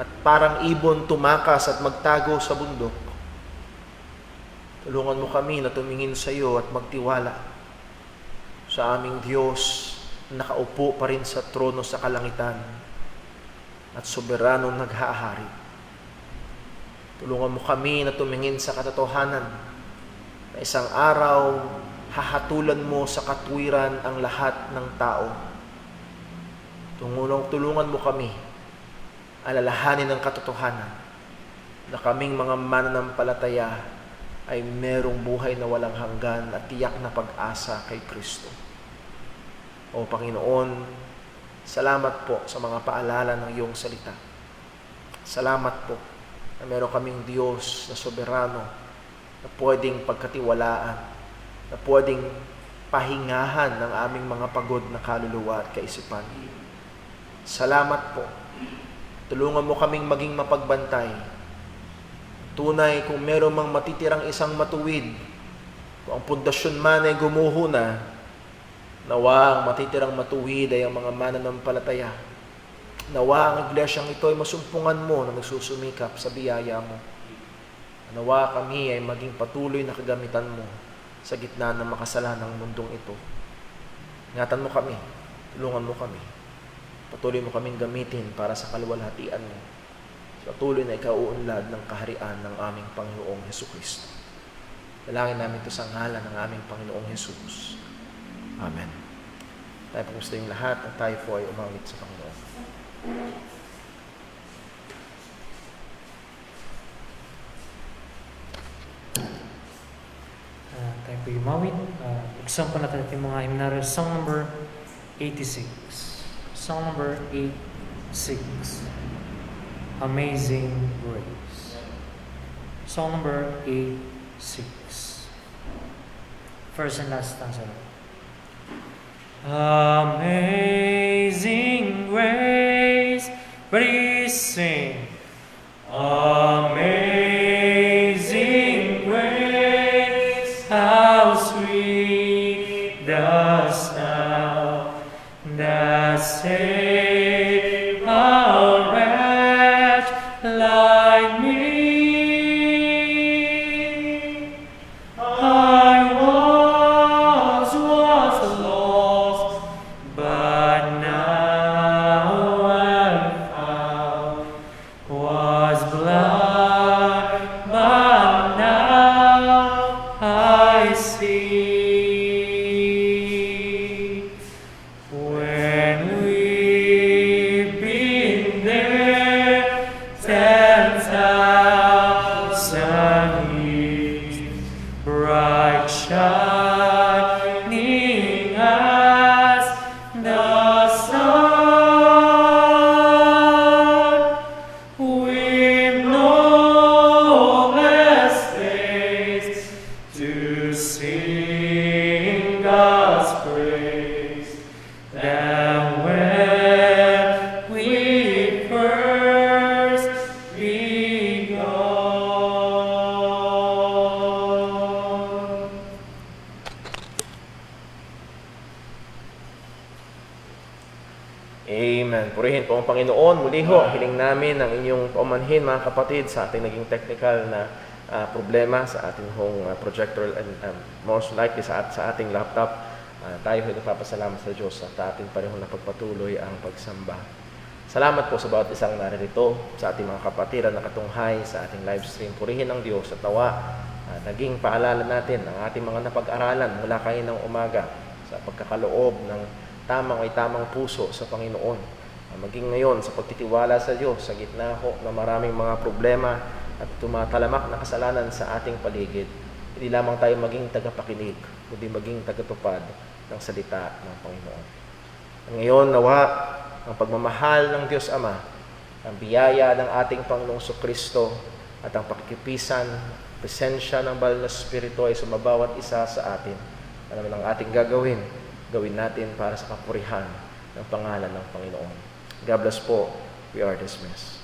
[SPEAKER 4] at parang ibon tumakas at magtago sa bundok, tulungan mo kami na tumingin sa iyo at magtiwala sa aming Diyos na nakaupo pa rin sa trono sa kalangitan at soberanong naghahari. Tulungan mo kami na tumingin sa katotohanan na isang araw hahatulan mo sa katwiran ang lahat ng tao. Tulungan mo kami alalahanin ang katotohanan na kaming mga mananampalataya ay merong buhay na walang hanggan at tiyak na pag-asa kay Kristo. O Panginoon, salamat po sa mga paalala ng iyong salita. Salamat po na meron kaming Diyos na soberano, na pwedeng pagkatiwalaan, na pwedeng pahingahan ng aming mga pagod na kaluluwa at kaisipan. Salamat po. Tulungan mo kaming maging mapagbantay. Tunay, kung meron mang matitirang isang matuwid, kung ang pundasyon man ay gumuho na, nawa ang matitirang matuwid ay ang mga mananampalataya. Nawa ang iglesyang ito ay masumpungan mo na nagsusumikap sa biyaya mo.
[SPEAKER 1] Nawa kami ay maging patuloy na kagamitan mo sa gitna ng makasalanang mundong ito. Ingatan mo kami, tulungan mo kami. Patuloy mo kaming gamitin para sa kaluwalhatian mo. Patuloy na ikauunlad ng kaharian ng aming Panginoong Hesukristo. Dalangin namin ito sa ngalan ng aming Panginoong Jesus. Amen. Tayo po gusto yung lahat at tayo po ay umawit sa Panginoon.
[SPEAKER 2] Tayo po umawit. Buksan po natin yung mga hymnal. Song number 86. Song number 86. Amazing Grace. Song number 86. First and last stanza. Amazing Grace. Ready, sing. Amazing Grace, how sweet the sound that saved a wretch like me. I was once lost, but now I'm found. Was blind, but now I see. When we've been there 10,000 years, bright shining as the sun, with no less face to sing God's praise than when we first begun.
[SPEAKER 1] Amen. Purihin po ang Panginoon. Muli ho, hiling namin ang inyong paumanhin mga kapatid sa ating naging technical na problema sa ating hong projector and most likely sa ating laptop. Tayo ay nagpapasalamat sa Diyos at ating parehong napagpatuloy ang pagsamba. Salamat po sa bawat isang naririto, sa ating mga kapatid na nakatunghay sa ating live stream. Purihin ang Diyos at tawa. Naging paalala natin ang ating mga napag-aralan mula kaninang umaga sa pagkakaloob ng tamang puso sa Panginoon. Maging ngayon sa pagtitiwala sa Diyos sa gitna ho ng maraming mga problema at tumatalamak na kasalanan sa ating paligid. Hindi lamang tayo maging tagapakinig, kundi maging tagatupad ng salita ng Panginoon. Ngayon, nawa ang pagmamahal ng Diyos Ama, ang biyaya ng ating Panginoong Kristo at ang pakikipisan, presensya ng Banal na Espiritu ay sumabawat isa sa atin. Ano man ang ating gagawin natin para sa kapurihan ng pangalan ng Panginoon. God bless po. We are dismissed.